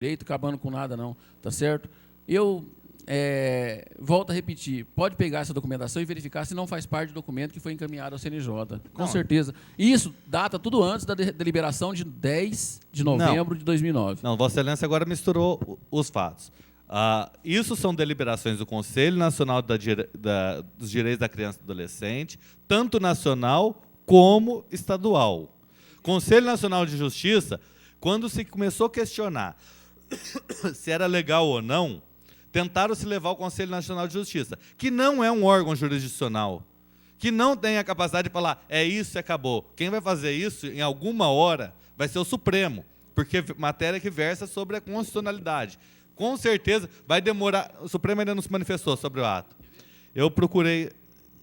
direito, acabando com nada, não, tá certo? Eu volto a repetir, pode pegar essa documentação e verificar se não faz parte do documento que foi encaminhado ao CNJ. Com certeza. Isso data tudo antes da deliberação de 10 de novembro de 2009. Não, Vossa Excelência agora misturou os fatos. Isso são deliberações do Conselho Nacional dos Direitos da Criança e do Adolescente, tanto nacional como estadual. Conselho Nacional de Justiça, quando se começou a questionar se era legal ou não, tentaram se levar ao Conselho Nacional de Justiça, que não é um órgão jurisdicional, que não tem a capacidade de falar, é isso e acabou. Quem vai fazer isso, em alguma hora, vai ser o Supremo, porque matéria que versa sobre a constitucionalidade. Com certeza, vai demorar. O Supremo ainda não se manifestou sobre o ato. Eu procurei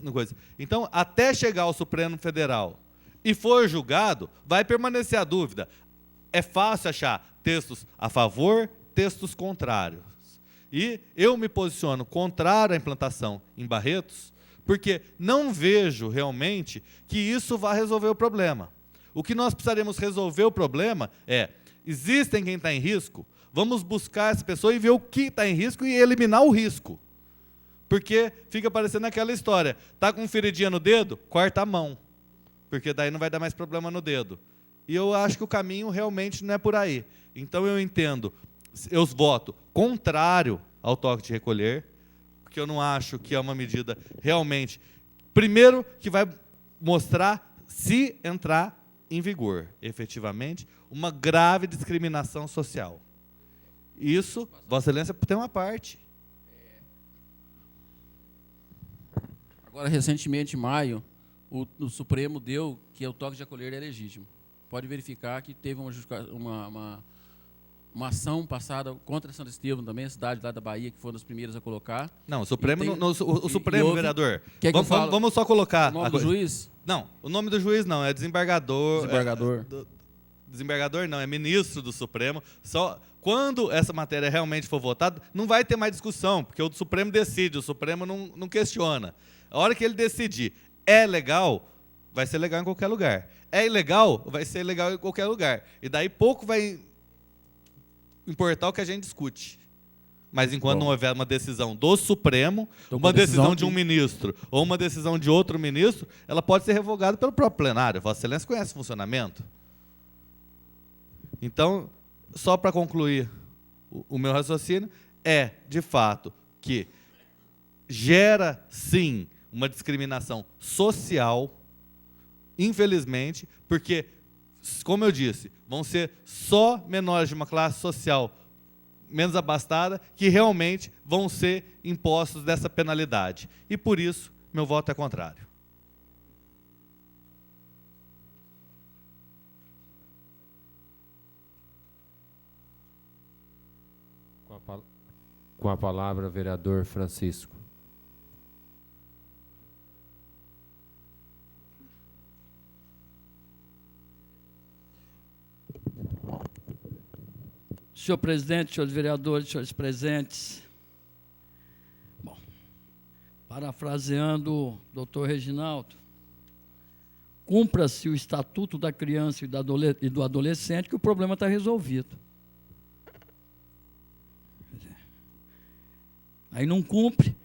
uma coisa. Então, até chegar ao Supremo Federal e for julgado, vai permanecer a dúvida. É fácil achar textos a favor, textos contrários. E eu me posiciono contrário à implantação em Barretos, porque não vejo realmente que isso vá resolver o problema. O que nós precisaremos resolver o problema é, existem quem está em risco, vamos buscar essa pessoa e ver o que está em risco e eliminar o risco. Porque fica parecendo aquela história, está com feridinha no dedo, corta a mão, porque daí não vai dar mais problema no dedo. E eu acho que o caminho realmente não é por aí. Então eu entendo, eu voto contrário ao toque de recolher, porque eu não acho que é uma medida realmente, primeiro, que vai mostrar, se entrar em vigor, efetivamente, uma grave discriminação social. Isso, Vossa Excelência, tem uma parte. Agora, recentemente, em maio, o Supremo deu que o toque de recolher é legítimo. Pode verificar que teve uma ação passada contra Santo Estevão também, a cidade lá da Bahia, que foi uma das primeiras a colocar. Não, o Supremo, o Supremo, vereador. Vamos só colocar... O nome do juiz? Não, o nome do juiz não, é desembargador. Desembargador. Desembargador não, é ministro do Supremo. Só quando essa matéria realmente for votada, não vai ter mais discussão, porque o Supremo decide, o Supremo não questiona. A hora que ele decidir, é legal, vai ser legal em qualquer lugar. É ilegal, vai ser ilegal em qualquer lugar. E daí pouco vai importar o que a gente discute. Mas enquanto não houver uma decisão do Supremo, uma decisão de um ministro ou uma decisão de outro ministro, ela pode ser revogada pelo próprio plenário. Vossa Excelência conhece o funcionamento? Então, só para concluir o meu raciocínio, é, de fato, que gera, sim, uma discriminação social, infelizmente, porque, como eu disse, vão ser só menores de uma classe social menos abastada que realmente vão ser impostos dessa penalidade. E, por isso, meu voto é contrário. Com a palavra, vereador Francisco. Senhor presidente, senhores vereadores, senhores presentes. Bom, parafraseando o doutor Reginaldo, cumpra-se o Estatuto da Criança e do Adolescente, que o problema está resolvido. Aí não cumpre,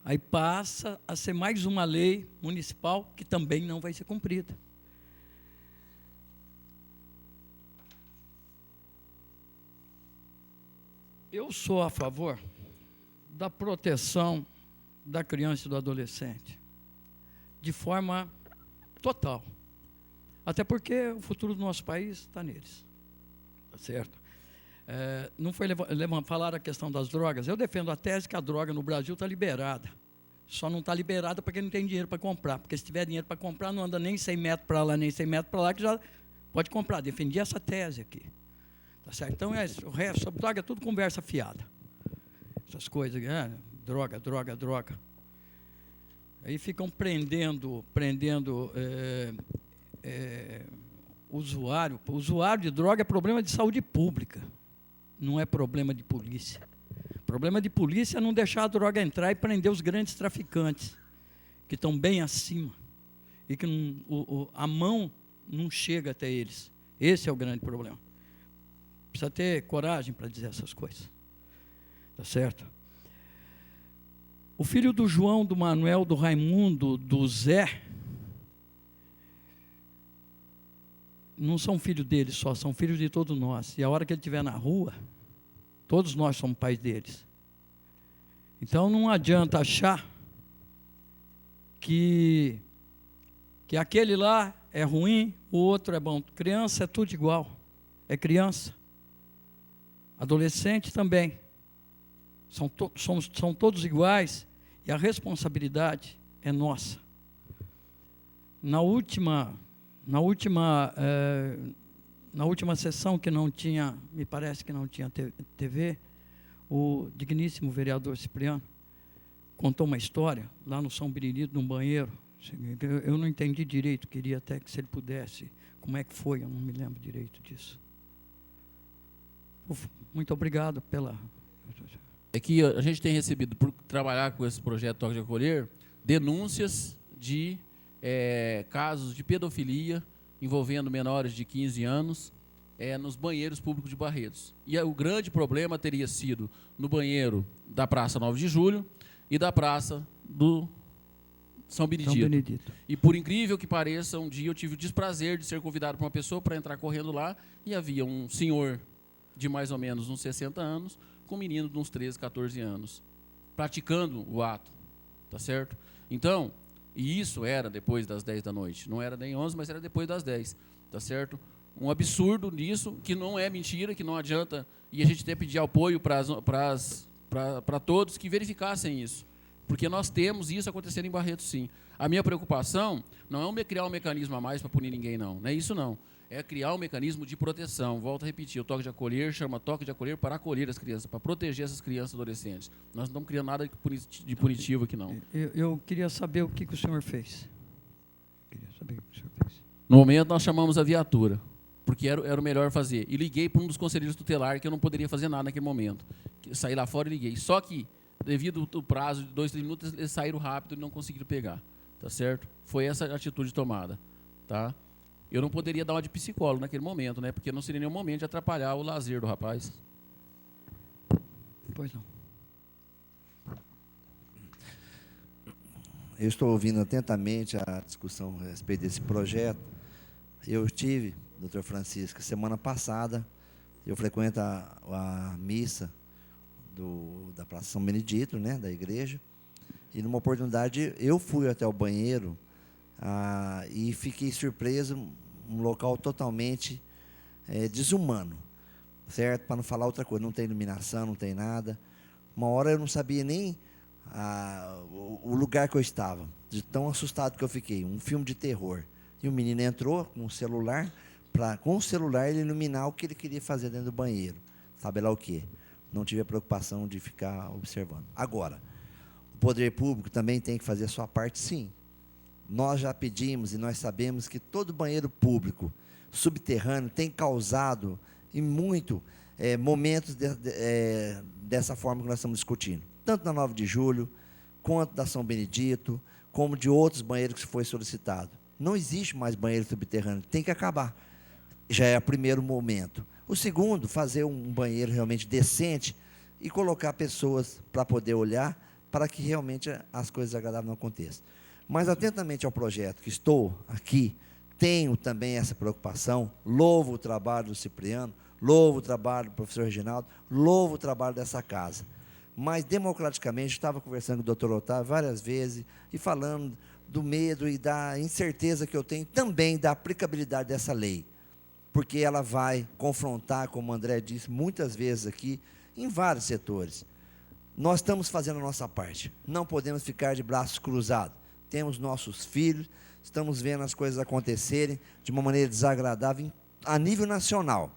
aí passa a ser mais uma lei municipal que também não vai ser cumprida. Eu sou a favor da proteção da criança e do adolescente, de forma total. Até porque o futuro do nosso país está neles. Tá certo? Não foi falar a questão das drogas. Eu defendo a tese que a droga no Brasil está liberada. Só não está liberada porque não tem dinheiro para comprar. Porque se tiver dinheiro para comprar, não anda nem 100 metros para lá, nem 100 metros para lá, que já pode comprar. Defendi essa tese aqui. Tá certo? Então, o resto sobre droga é tudo conversa fiada. Essas coisas, droga, droga, droga. Aí ficam prendendo usuário. O usuário de droga é problema de saúde pública, não é problema de polícia. O problema de polícia é não deixar a droga entrar e prender os grandes traficantes, que estão bem acima, e que a mão não chega até eles. Esse é o grande problema. precisa ter coragem para dizer essas coisas. Tá certo? O filho do João, do Manuel, do Raimundo, do Zé, não são filhos deles só, são filhos de todos nós. E a hora que ele estiver na rua, todos nós somos pais deles. Então não adianta achar que aquele lá é ruim, o outro é bom. Criança é tudo igual, é criança. Adolescente também. São todos iguais e a responsabilidade é nossa. Na última sessão que não tinha, me parece que não tinha TV, o digníssimo vereador Cipriano contou uma história lá no São Benedito, num banheiro. Eu não entendi direito, queria até que se ele pudesse, como é que foi, eu não me lembro direito disso. Muito obrigado pela... É que a gente tem recebido, por trabalhar com esse projeto Toque de Acolher, denúncias de casos de pedofilia envolvendo menores de 15 anos nos banheiros públicos de Barretos. E o grande problema teria sido no banheiro da Praça 9 de Julho e da Praça do São Benedito. E por incrível que pareça, um dia eu tive o desprazer de ser convidado por uma pessoa para entrar correndo lá e havia um senhor de mais ou menos uns 60 anos com um menino de uns 13, 14 anos, praticando o ato, tá certo? Então, e isso era depois das 10 da noite, não era nem 11, mas era depois das 10, tá certo? Um absurdo nisso, que não é mentira, que não adianta, e a gente tem que pedir apoio para todos que verificassem isso, porque nós temos isso acontecendo em Barretos, sim. A minha preocupação não é criar um mecanismo a mais para punir ninguém, não é isso não. É criar um mecanismo de proteção. Volto a repetir, o Toque de Acolher chama Toque de Acolher para acolher as crianças, para proteger essas crianças e adolescentes. Nós não estamos criando nada de punitivo aqui, não. Eu queria saber o que o senhor fez. No momento, nós chamamos a viatura, porque era o melhor fazer. E liguei para um dos conselheiros tutelares, que eu não poderia fazer nada naquele momento. Saí lá fora e liguei. Só que, devido ao prazo de 2, 3 minutos, eles saíram rápido e não conseguiram pegar. Tá certo? Foi essa a atitude tomada. Tá? Eu não poderia dar uma de psicólogo naquele momento, né? Porque não seria nenhum momento de atrapalhar o lazer do rapaz. Pois não. Eu estou ouvindo atentamente a discussão a respeito desse projeto. Eu estive, doutor Francisco, semana passada, eu frequento a missa da Praça São Benedito, né, da igreja, e numa oportunidade eu fui até o banheiro e fiquei surpreso, um local totalmente desumano, certo? Para não falar outra coisa, não tem iluminação, não tem nada. Uma hora eu não sabia nem o lugar que eu estava, de tão assustado que eu fiquei, um filme de terror. E o menino entrou com o celular, com o celular ele iluminar o que ele queria fazer dentro do banheiro, sabe lá o quê? Não tive a preocupação de ficar observando. Agora, o poder público também tem que fazer a sua parte, sim. Nós já pedimos e nós sabemos que todo banheiro público subterrâneo tem causado, e muito, momentos dessa forma que nós estamos discutindo. Tanto na 9 de Julho, quanto da São Benedito, como de outros banheiros que foi solicitado. Não existe mais banheiro subterrâneo, tem que acabar. Já é o primeiro momento. O segundo, fazer um banheiro realmente decente e colocar pessoas para poder olhar, para que realmente as coisas agradáveis não aconteçam. Mas, atentamente ao projeto que estou aqui, tenho também essa preocupação, louvo o trabalho do Cipriano, louvo o trabalho do professor Reginaldo, louvo o trabalho dessa casa. Mas, democraticamente, estava conversando com o doutor Otávio várias vezes e falando do medo e da incerteza que eu tenho também da aplicabilidade dessa lei, porque ela vai confrontar, como o André disse muitas vezes aqui, em vários setores. Nós estamos fazendo a nossa parte, não podemos ficar de braços cruzados. Temos nossos filhos, estamos vendo as coisas acontecerem de uma maneira desagradável a nível nacional,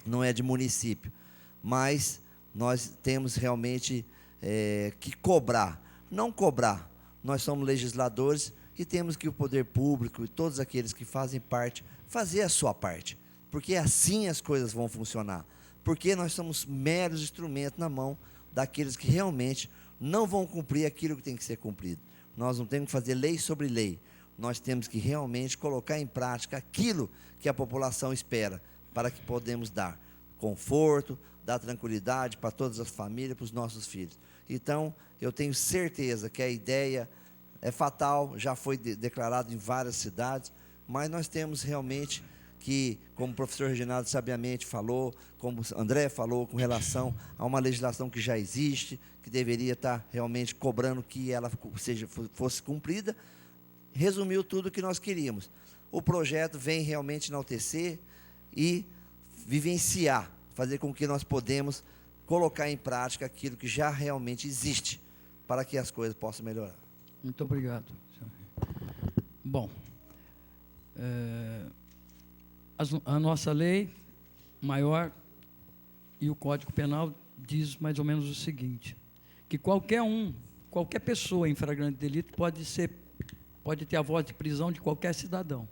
não é de município, mas nós temos realmente que cobrar, não cobrar, nós somos legisladores e temos que o poder público e todos aqueles que fazem parte, fazer a sua parte, porque assim as coisas vão funcionar, porque nós somos meros instrumentos na mão daqueles que realmente não vão cumprir aquilo que tem que ser cumprido. Nós não temos que fazer lei sobre lei, nós temos que realmente colocar em prática aquilo que a população espera, para que podemos dar conforto, dar tranquilidade para todas as famílias, para os nossos filhos. Então, eu tenho certeza que a ideia é fatal, já foi declarado em várias cidades, mas nós temos realmente que, como o professor Reginaldo sabiamente falou, como o André falou, com relação a uma legislação que já existe, que deveria estar realmente cobrando que ela fosse cumprida, resumiu tudo o que nós queríamos. O projeto vem realmente enaltecer e vivenciar, fazer com que nós podemos colocar em prática aquilo que já realmente existe, para que as coisas possam melhorar. Muito obrigado. Bom, a nossa lei maior e o Código Penal diz mais ou menos o seguinte, que qualquer pessoa em flagrante delito pode ter a voz de prisão de qualquer cidadão.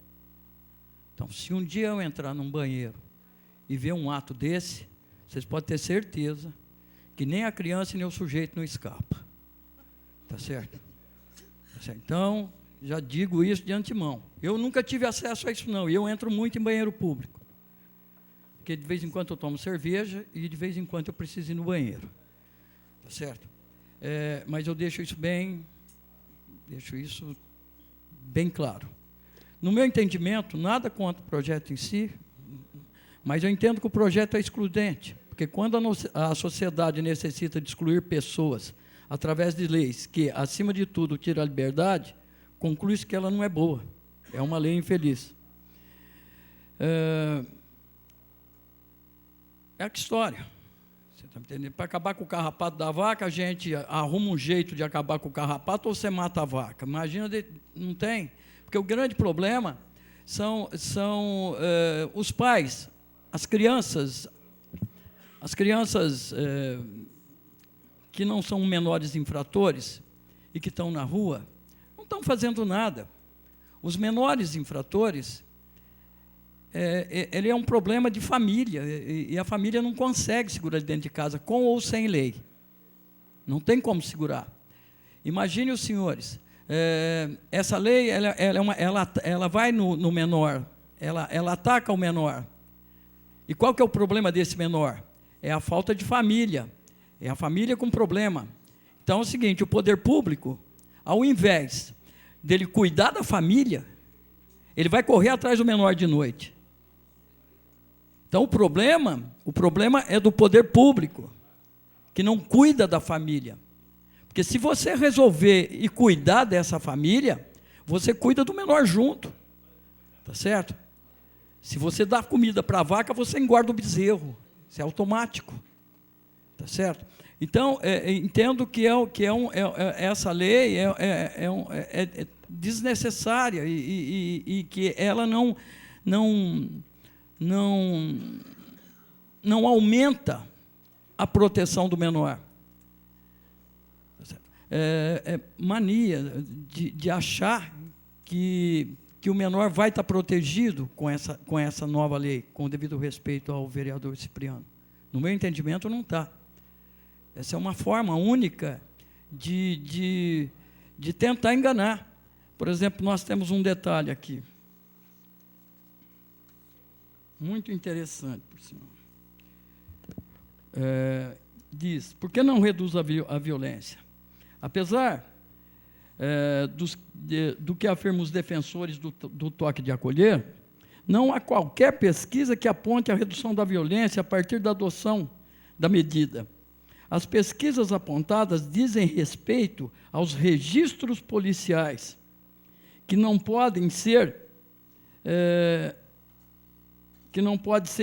Então, se um dia eu entrar num banheiro e ver um ato desse, vocês podem ter certeza que nem a criança nem o sujeito não escapa. Tá certo? Tá certo? Então, já digo isso de antemão. Eu nunca tive acesso a isso, não. E eu entro muito em banheiro público. Porque de vez em quando eu tomo cerveja e de vez em quando eu preciso ir no banheiro. Tá certo? Mas eu deixo isso bem claro. No meu entendimento, nada contra o projeto em si, mas eu entendo que o projeto é excludente, porque quando a sociedade necessita de excluir pessoas através de leis que, acima de tudo, tiram a liberdade, conclui-se que ela não é boa, é uma lei infeliz. É a história. Você está entendendo? Para acabar com o carrapato da vaca, a gente arruma um jeito de acabar com o carrapato ou você mata a vaca. Imagina, não tem. Porque o grande problema são os pais, as crianças que não são menores infratores e que estão na rua, não estão fazendo nada. Os menores infratores, ele é um problema de família, e a família não consegue segurar dentro de casa, com ou sem lei. Não tem como segurar. Imagine os senhores, essa lei, ela vai no menor, ela ataca o menor. E qual que é o problema desse menor? É a falta de família, é a família com problema. Então é o seguinte, o poder público, ao invés dele cuidar da família, ele vai correr atrás do menor de noite. Então o problema é do poder público, que não cuida da família. Porque se você resolver e cuidar dessa família, você cuida do menor junto. Tá certo? Se você dá comida para a vaca, você engorda o bezerro. Isso é automático. Tá certo? Então, entendo que essa lei é desnecessária e que ela não aumenta a proteção do menor. Mania de achar que o menor vai estar protegido com essa nova lei, com o devido respeito ao vereador Cipriano. No meu entendimento, não está. Essa é uma forma única de tentar enganar. Por exemplo, nós temos um detalhe aqui, muito interessante, por sinal. Diz, por que não reduz a violência? Apesar do que afirmam os defensores do toque de acolher, não há qualquer pesquisa que aponte a redução da violência a partir da adoção da medida. As pesquisas apontadas dizem respeito aos registros policiais, que não podem ser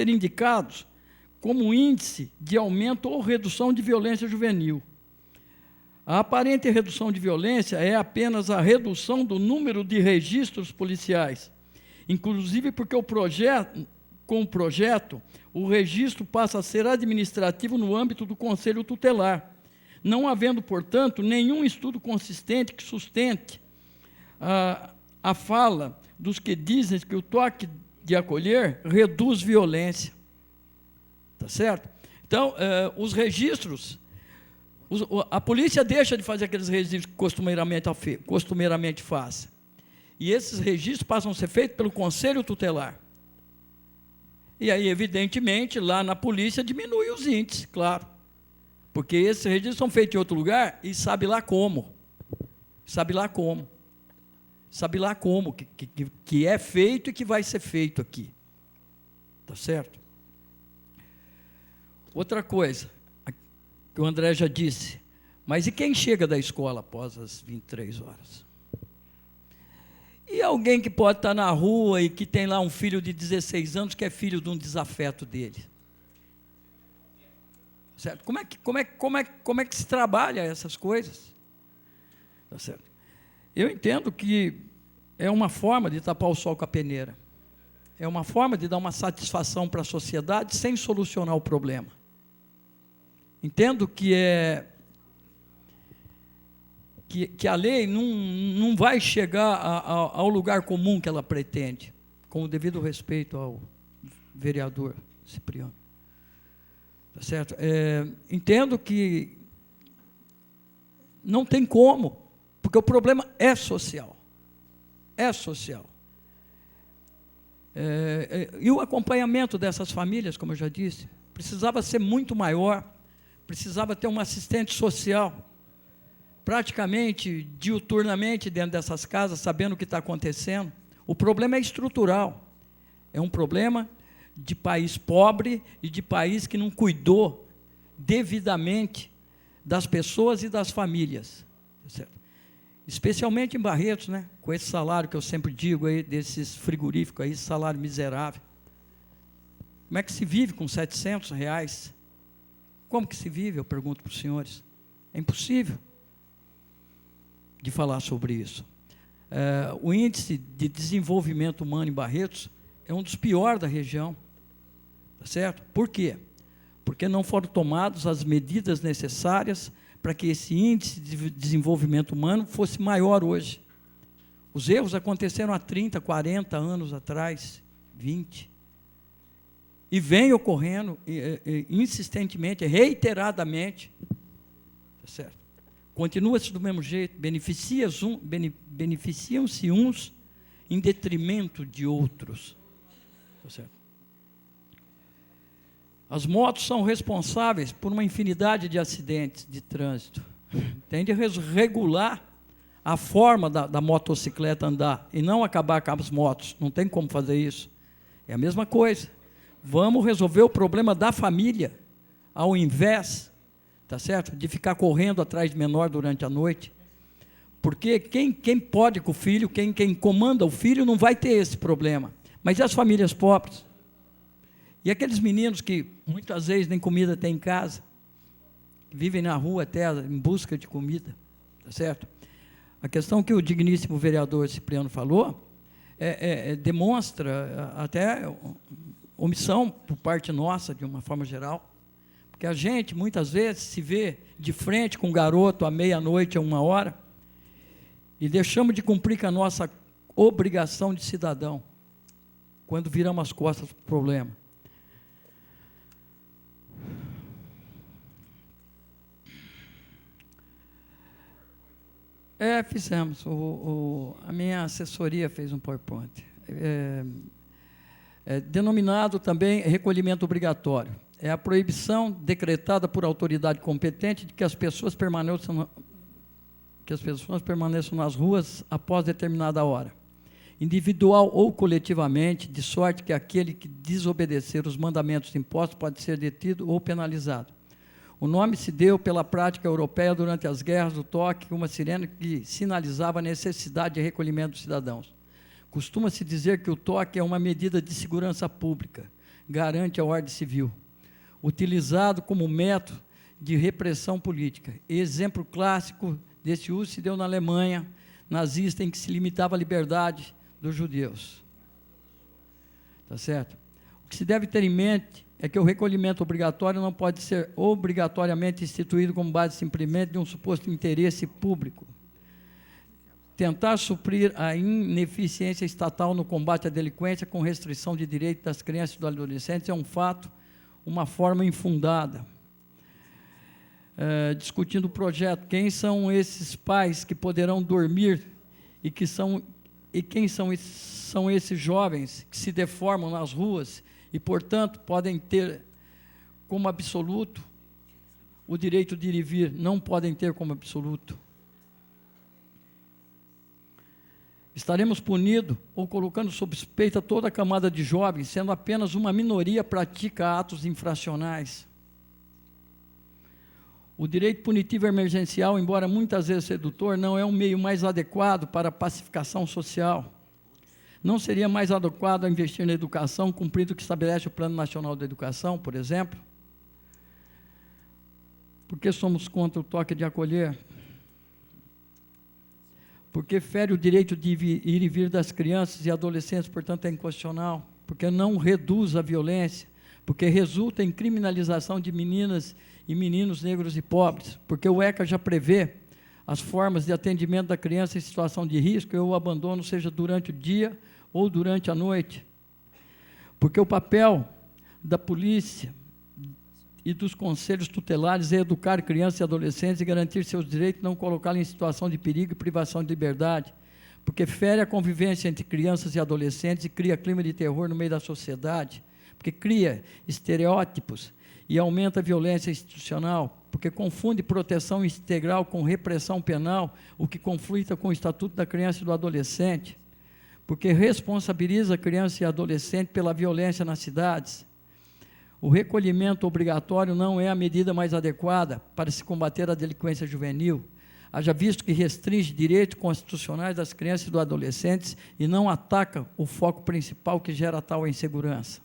indicados como índice de aumento ou redução de violência juvenil. A aparente redução de violência é apenas a redução do número de registros policiais, inclusive porque com o projeto, o registro passa a ser administrativo no âmbito do Conselho Tutelar, não havendo, portanto, nenhum estudo consistente que sustente a fala dos que dizem que o toque de acolher reduz violência. Tá certo? Então, os registros, a polícia deixa de fazer aqueles registros que costumeiramente faz. E esses registros passam a ser feitos pelo Conselho Tutelar. E aí, evidentemente, lá na polícia diminui os índices, claro. Porque esses registros são feitos em outro lugar e sabe lá como. Sabe lá como. Sabe lá como que é feito e que vai ser feito aqui. Tá certo? Outra coisa, que o André já disse, mas e quem chega da escola após as 23 horas? E alguém que pode estar na rua e que tem lá um filho de 16 anos que é filho de um desafeto dele? Certo? Como é que se trabalha essas coisas? Tá certo? Eu entendo que é uma forma de tapar o sol com a peneira. É uma forma de dar uma satisfação para a sociedade sem solucionar o problema. Entendo que a lei não vai chegar ao lugar comum que ela pretende, com o devido respeito ao vereador Cipriano. Tá certo? Entendo que não tem como, porque o problema é social. É social. E o acompanhamento dessas famílias, como eu já disse, precisava ser muito maior, precisava ter uma assistente social, praticamente, diuturnamente, dentro dessas casas, sabendo o que está acontecendo. O problema é estrutural. É um problema de país pobre e de país que não cuidou devidamente das pessoas e das famílias. Certo? Especialmente em Barretos, né? Com esse salário que eu sempre digo aí, desses frigoríficos aí, salário miserável. Como é que se vive com R$700? Como que se vive, eu pergunto para os senhores? É impossível de falar sobre isso. O índice de desenvolvimento humano em Barretos é um dos piores da região, tá certo? Por quê? Porque não foram tomadas as medidas necessárias para que esse índice de desenvolvimento humano fosse maior hoje. Os erros aconteceram há 30, 40 anos atrás, 20. E vem ocorrendo insistentemente, reiteradamente, tá certo? Continua-se do mesmo jeito, beneficiam-se uns em detrimento de outros. Tá certo? As motos são responsáveis por uma infinidade de acidentes de trânsito. Tem de regular a forma da motocicleta andar e não acabar com as motos. Não tem como fazer isso. É a mesma coisa. Vamos resolver o problema da família, ao invés, tá certo, de ficar correndo atrás de menor durante a noite. Porque quem pode com o filho, quem comanda o filho, não vai ter esse problema. Mas e as famílias pobres? E aqueles meninos que muitas vezes nem comida tem em casa, que vivem na rua até em busca de comida, tá certo? A questão que o digníssimo vereador Cipriano falou demonstra até omissão por parte nossa, de uma forma geral, porque a gente muitas vezes se vê de frente com um garoto à meia-noite, a 1h, e deixamos de cumprir com a nossa obrigação de cidadão, quando viramos as costas para o problema. Fizemos. A minha assessoria fez um PowerPoint. Denominado também recolhimento obrigatório. É a proibição decretada por autoridade competente de que as pessoas permaneçam nas ruas após determinada hora, individual ou coletivamente, de sorte que aquele que desobedecer os mandamentos impostos pode ser detido ou penalizado. O nome se deu pela prática europeia durante as guerras do toque, uma sirene que sinalizava a necessidade de recolhimento dos cidadãos. Costuma-se dizer que o toque é uma medida de segurança pública, garante a ordem civil, utilizado como método de repressão política. Exemplo clássico desse uso se deu na Alemanha nazista, em que se limitava a liberdade dos judeus. Tá certo? O que se deve ter em mente é que o recolhimento obrigatório não pode ser obrigatoriamente instituído como base simplesmente de um suposto interesse público. Tentar suprir a ineficiência estatal no combate à delinquência com restrição de direitos das crianças e dos adolescentes é um fato, uma forma infundada. Discutindo o projeto, quem são esses pais que poderão dormir e quem são esses jovens que se deformam nas ruas e, portanto, podem ter como absoluto o direito de ir e vir, não podem ter como absoluto. Estaremos punindo ou colocando sob suspeita toda a camada de jovens, sendo apenas uma minoria pratica atos infracionais. O direito punitivo emergencial, embora muitas vezes sedutor, não é um meio mais adequado para a pacificação social. Não seria mais adequado investir na educação, cumprindo o que estabelece o Plano Nacional de Educação, por exemplo? Por que somos contra o toque de acolher? Porque fere o direito de ir e vir das crianças e adolescentes, portanto é inconstitucional. Porque não reduz a violência. Porque resulta em criminalização de meninas e meninos negros e pobres. Porque o ECA já prevê as formas de atendimento da criança em situação de risco e o abandono, seja durante o dia ou durante a noite. Porque o papel da polícia e dos conselhos tutelares é educar crianças e adolescentes e garantir seus direitos, não colocá-los em situação de perigo e privação de liberdade, porque fere a convivência entre crianças e adolescentes e cria clima de terror no meio da sociedade, porque cria estereótipos e aumenta a violência institucional, porque confunde proteção integral com repressão penal, o que conflita com o Estatuto da Criança e do Adolescente, porque responsabiliza a criança e adolescente pela violência nas cidades. O recolhimento obrigatório não é a medida mais adequada para se combater a delinquência juvenil, haja visto que restringe direitos constitucionais das crianças e dos adolescentes e não ataca o foco principal que gera tal insegurança.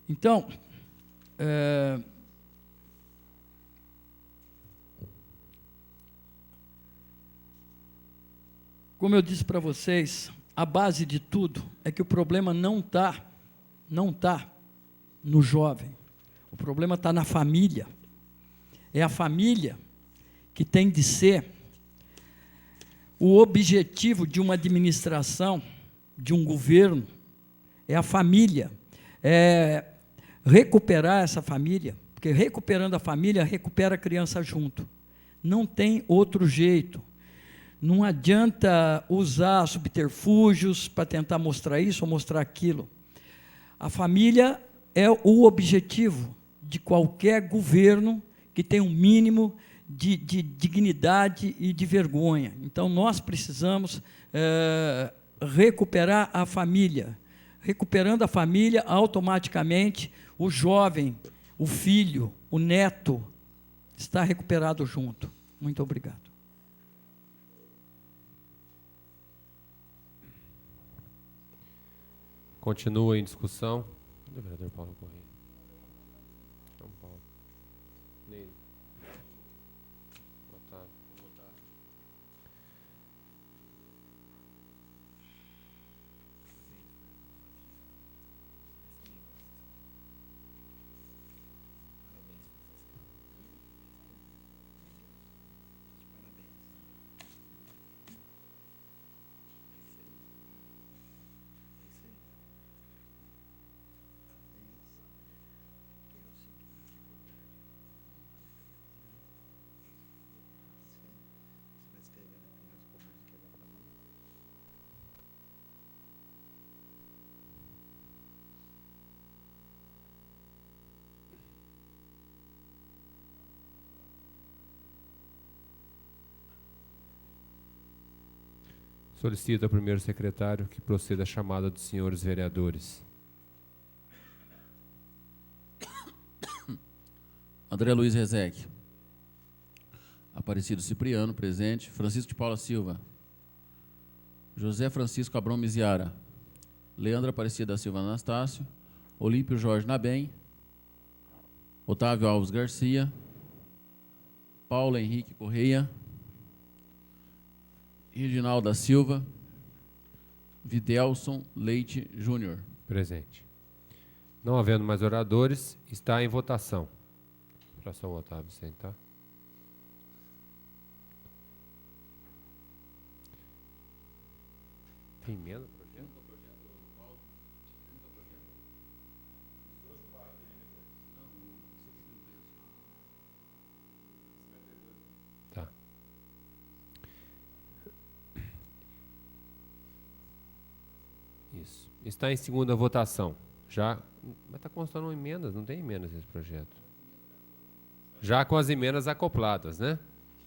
Então, como eu disse para vocês, a base de tudo é que o problema não está no jovem, o problema está na família. É a família que tem de ser o objetivo de uma administração, de um governo, é a família, é recuperar essa família, porque recuperando a família, recupera a criança junto. Não tem outro jeito. Não adianta usar subterfúgios para tentar mostrar isso ou mostrar aquilo. A família é o objetivo de qualquer governo que tenha um mínimo de dignidade e de vergonha. Então, nós precisamos recuperar a família. Recuperando a família, automaticamente, o jovem, o filho, o neto, está recuperado junto. Muito obrigado. Continua em discussão. O vereador Paulo Correia. São Paulo. Nele. Otávio. Solicito ao primeiro secretário que proceda a chamada dos senhores vereadores. André Luiz Rezec. Aparecido Cipriano, presente. Francisco de Paula Silva. José Francisco Abrão Miziara. Leandra Aparecida da Silva Anastácio. Olímpio Jorge Nabem. Otávio Alves Garcia. Paulo Henrique Correia. Reginaldo da Silva. Videlson Leite Júnior. Presente. Não havendo mais oradores, está em votação. Para só o Otávio sentar. Tem emenda no projeto? Tá. Isso. Está em segunda votação. Já, mas está constando emendas, não tem emendas nesse projeto. Já com as emendas acopladas, né?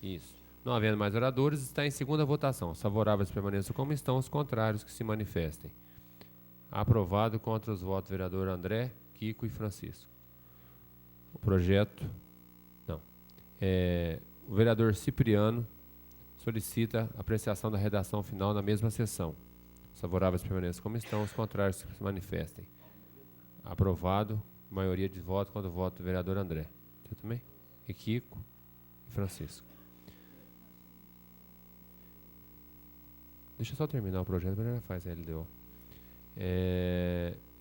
Isso. Não havendo mais oradores, está em segunda votação. Os favoráveis permaneçam como estão, os contrários que se manifestem. Aprovado contra os votos do vereador André, Kiko e Francisco. O projeto... Não. O vereador Cipriano solicita apreciação da redação final na mesma sessão. Os favoráveis permaneçam como estão, os contrários que se manifestem. Aprovado, maioria de votos contra o voto do vereador André. Você também? E Kiko e Francisco. Deixa eu só terminar o projeto, para já faz a LDO.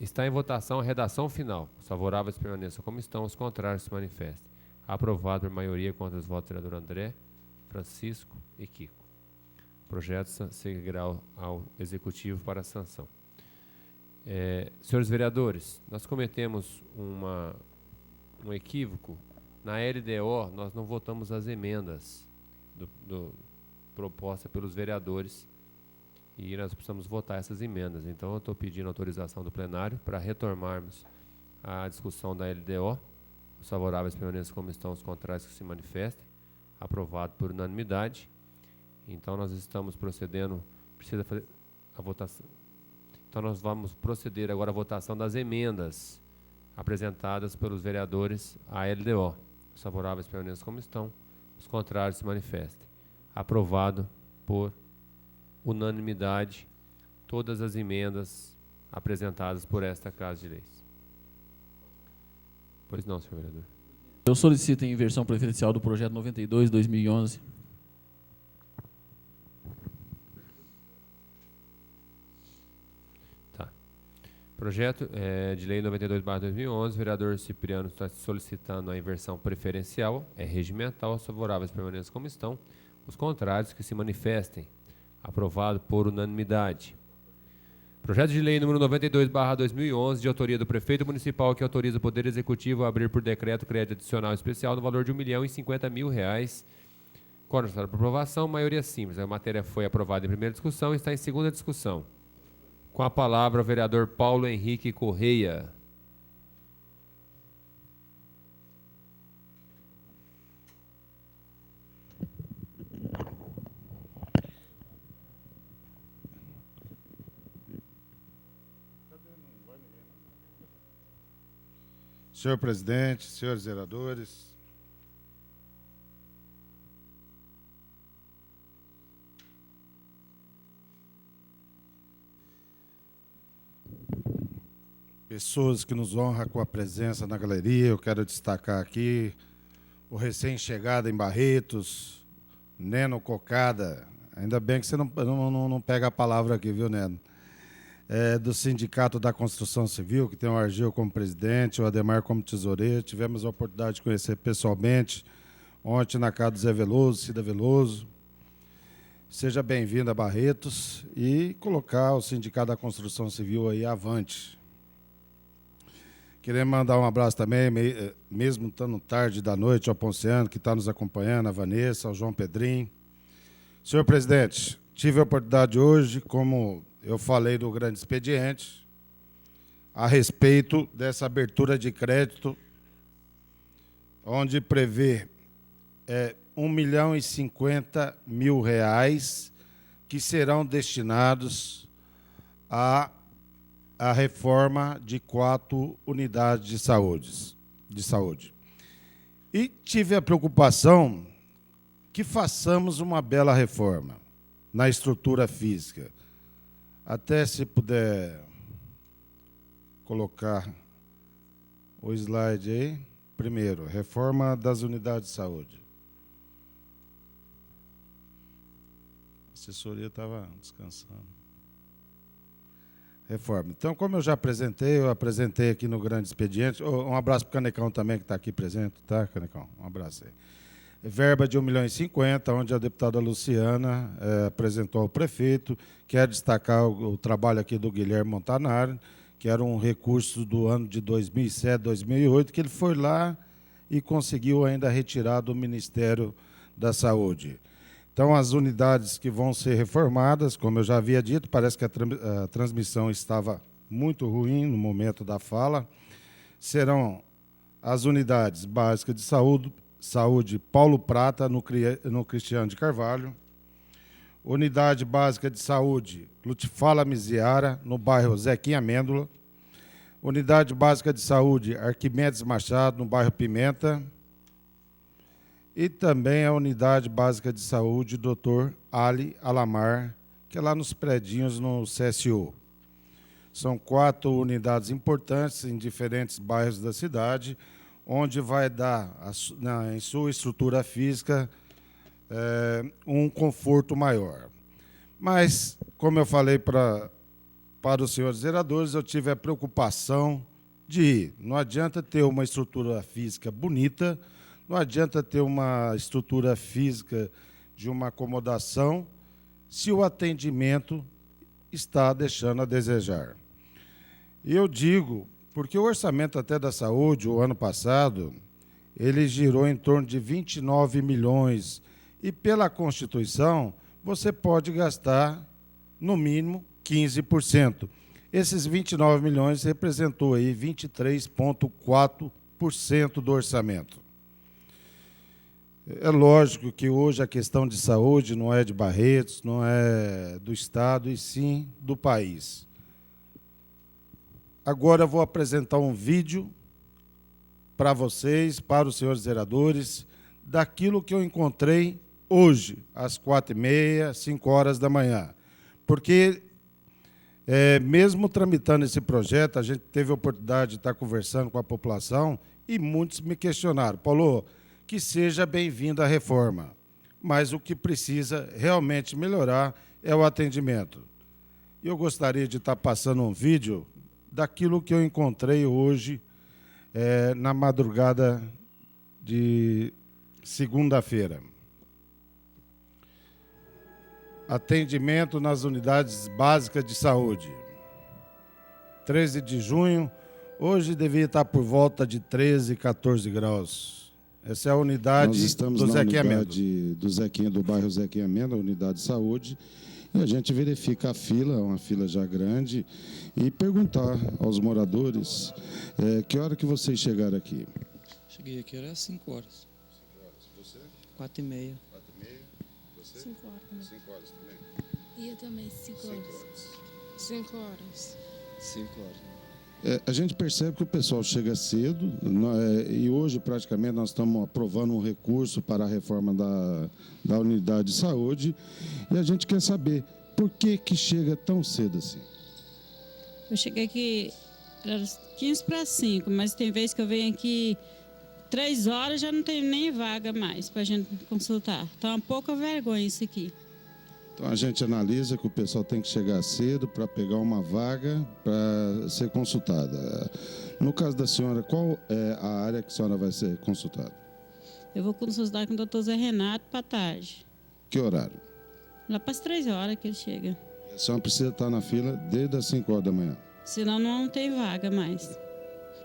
Está em votação a redação final. Os favoráveis permaneçam como estão, os contrários se manifestem. Aprovado por maioria contra os votos do vereador André, Francisco e Kiko. O projeto seguirá ao Executivo para a sanção. Senhores vereadores, nós cometemos um equívoco. Na LDO, nós não votamos as emendas propostas pelos vereadores e nós precisamos votar essas emendas. Então, eu estou pedindo autorização do plenário para retomarmos a discussão da LDO. Os favoráveis permaneçam como estão, os contrários que se manifestem. Aprovado por unanimidade. Então, nós estamos procedendo, precisa fazer a votação. Então, nós vamos proceder agora à votação das emendas apresentadas pelos vereadores à LDO. Os favoráveis permaneçam como estão, os contrários se manifestem. Aprovado por unanimidade todas as emendas apresentadas por esta Casa de Leis. Pois não, senhor vereador. Eu solicito a inversão preferencial do projeto 92/2011. Tá. Projeto de lei 92/2011, vereador Cipriano está solicitando a inversão preferencial, regimental, os favoráveis permaneçam como estão, os contrários que se manifestem. Aprovado por unanimidade. Projeto de lei número 92/2011, de autoria do prefeito municipal, que autoriza o Poder Executivo a abrir por decreto crédito adicional especial no valor de R$1.050.000. Contra a aprovação, maioria simples. A matéria foi aprovada em primeira discussão e está em segunda discussão. Com a palavra, o vereador Paulo Henrique Correia. Senhor presidente, senhores vereadores, pessoas que nos honram com a presença na galeria, eu quero destacar aqui o recém-chegado em Barretos, Neno Cocada. Ainda bem que você não pega a palavra aqui, viu, Neno? Do Sindicato da Construção Civil, que tem o Argil como presidente, o Ademar como tesoureiro. Tivemos a oportunidade de conhecer pessoalmente ontem na casa do Zé Veloso, Cida Veloso. Seja bem-vindo a Barretos e colocar o Sindicato da Construção Civil aí avante. Queremos mandar um abraço também, mesmo estando tarde da noite, ao Ponciano, que está nos acompanhando, a Vanessa, ao João Pedrinho. Senhor presidente, tive a oportunidade hoje, como eu falei do grande expediente, a respeito dessa abertura de crédito, onde prevê R$1.050.000 que serão destinados à reforma de 4 unidades de saúde. E tive a preocupação que façamos uma bela reforma na estrutura física. Até se puder colocar o slide aí. Primeiro, reforma das unidades de saúde. A assessoria estava descansando. Reforma. Então, como eu já apresentei, eu apresentei aqui no grande expediente. Um abraço para o Canecão também, que está aqui presente, tá, Canecão? Um abraço aí. Verba de R$1.050.000, onde a deputada Luciana apresentou ao prefeito. Quero destacar o trabalho aqui do Guilherme Montanari, que era um recurso do ano de 2007, 2008, que ele foi lá e conseguiu ainda retirar do Ministério da Saúde. Então, as unidades que vão ser reformadas, como eu já havia dito, parece que a transmissão estava muito ruim no momento da fala, serão as unidades básicas de saúde Paulo Prata, no Cristiano de Carvalho, unidade básica de saúde Lutifala Miziara, no bairro Zequinha Amêndola, unidade básica de saúde Arquimedes Machado, no bairro Pimenta, e também a unidade básica de saúde Dr. Ali Alamar, que é lá nos predinhos no CSU. São 4 unidades importantes em diferentes bairros da cidade, onde vai dar, em sua estrutura física, um conforto maior. Mas, como eu falei para os senhores vereadores, eu tive a preocupação de não adianta ter uma estrutura física bonita, não adianta ter uma estrutura física de uma acomodação, se o atendimento está deixando a desejar. E eu digo, porque o orçamento até da saúde, o ano passado, ele girou em torno de 29 milhões, e pela Constituição, você pode gastar, no mínimo, 15%. Esses 29 milhões representou aí 23,4% do orçamento. É lógico que hoje a questão de saúde não é de Barretos, não é do Estado, e sim do país. Agora eu vou apresentar um vídeo para vocês, para os senhores vereadores, daquilo que eu encontrei hoje, às 4h30, 5 horas da manhã. Porque, mesmo tramitando esse projeto, a gente teve a oportunidade de estar conversando com a população e muitos me questionaram: Paulo, que seja bem-vinda a reforma, mas o que precisa realmente melhorar é o atendimento. Eu gostaria de estar passando um vídeo daquilo que eu encontrei hoje, na madrugada de segunda-feira. Atendimento nas unidades básicas de saúde. 13 de junho, hoje devia estar por volta de 13, 14 graus. Essa é a unidade Nós estamos do na Zequinha unidade do Zequinha, do bairro Zequinha Amêndola, unidade de saúde, e a gente verifica a fila, uma fila já grande, e perguntar aos moradores que hora que vocês chegaram aqui. Cheguei aqui, era 5 horas. 5 horas. Você? 4h30. 4h30. Você? 5 horas também. 5 horas também. E eu também, 5 horas. 5 horas. 5 horas. A gente percebe que o pessoal chega cedo, e hoje praticamente nós estamos aprovando um recurso para a reforma da unidade de saúde, e a gente quer saber por que chega tão cedo assim. Eu cheguei aqui, era 15 para 5, mas tem vezes que eu venho aqui 3 horas, já não tem nem vaga mais para a gente consultar. Então é uma pouca vergonha isso aqui. Então a gente analisa que o pessoal tem que chegar cedo para pegar uma vaga para ser consultada. No caso da senhora, qual é a área que a senhora vai ser consultada? Eu vou consultar com o doutor Zé Renato para tarde. Que horário? Lá para as 3 horas que ele chega. A senhora precisa estar na fila desde as 5 horas da manhã. Senão não tem vaga mais.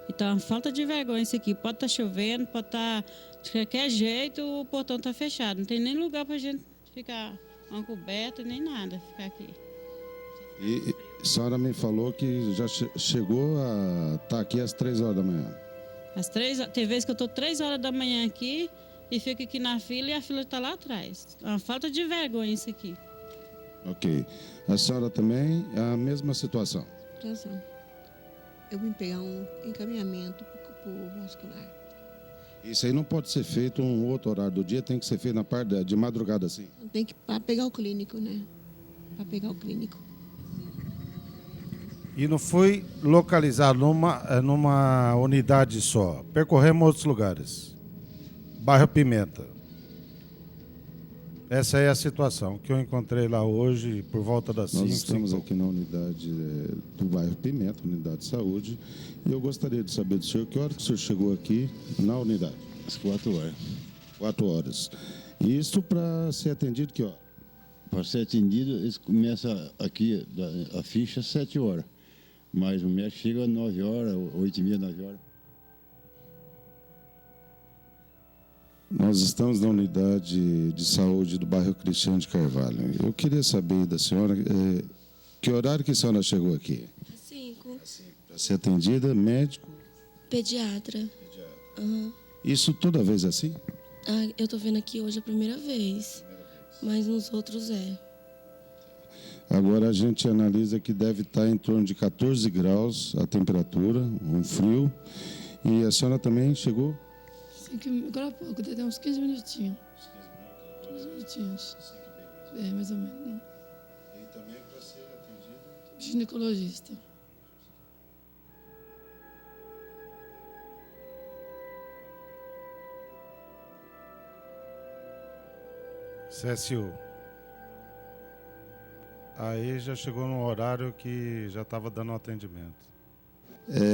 Então, é uma falta de vergonha isso aqui. Pode estar chovendo, pode estar de qualquer jeito, o portão está fechado. Não tem nem lugar para a gente ficar coberto, nem nada, ficar aqui. E a senhora me falou que já chegou a estar aqui às 3 horas da manhã. Às 3 horas, tem vezes que eu estou 3 horas da manhã aqui e fico aqui na fila e a fila está lá atrás. É uma falta de vergonha isso aqui. Ok. A senhora também é a mesma situação? Razão. Eu vim pegar um encaminhamento para o vascular. Isso aí não pode ser feito um outro horário do dia, tem que ser feito na parte de madrugada, assim. Tem que para pegar o clínico, né? Para pegar o clínico. E não foi localizado numa unidade só. Percorremos outros lugares. Bairro Pimenta. Essa é a situação que eu encontrei lá hoje, por volta das 5. Nós estamos aqui na unidade do bairro Pimenta, unidade de saúde, e eu gostaria de saber do senhor que hora que o senhor chegou aqui na unidade? Às 4 horas. 4 horas. E isso para ser atendido que hora? Para ser atendido, eles começam aqui a ficha às 7 horas. Mas o médico chega às 9 horas, 8h30, 9 horas. Nós estamos na unidade de saúde do bairro Cristiano de Carvalho. Eu queria saber da senhora que horário que a senhora chegou aqui? Às 5. Para ser atendida, médico? Pediatra. Uhum. Isso toda vez é assim? Ah, eu tô vendo aqui hoje a primeira vez, mas nos outros é. Agora a gente analisa que deve estar em torno de 14 graus a temperatura, um frio. E a senhora também chegou? Agora há pouco, deu uns 15 minutinhos. 15 minutinhos. É, mais ou menos. E também para ser atendido? Ginecologista. CSU. Aí já chegou no horário que já estava dando atendimento.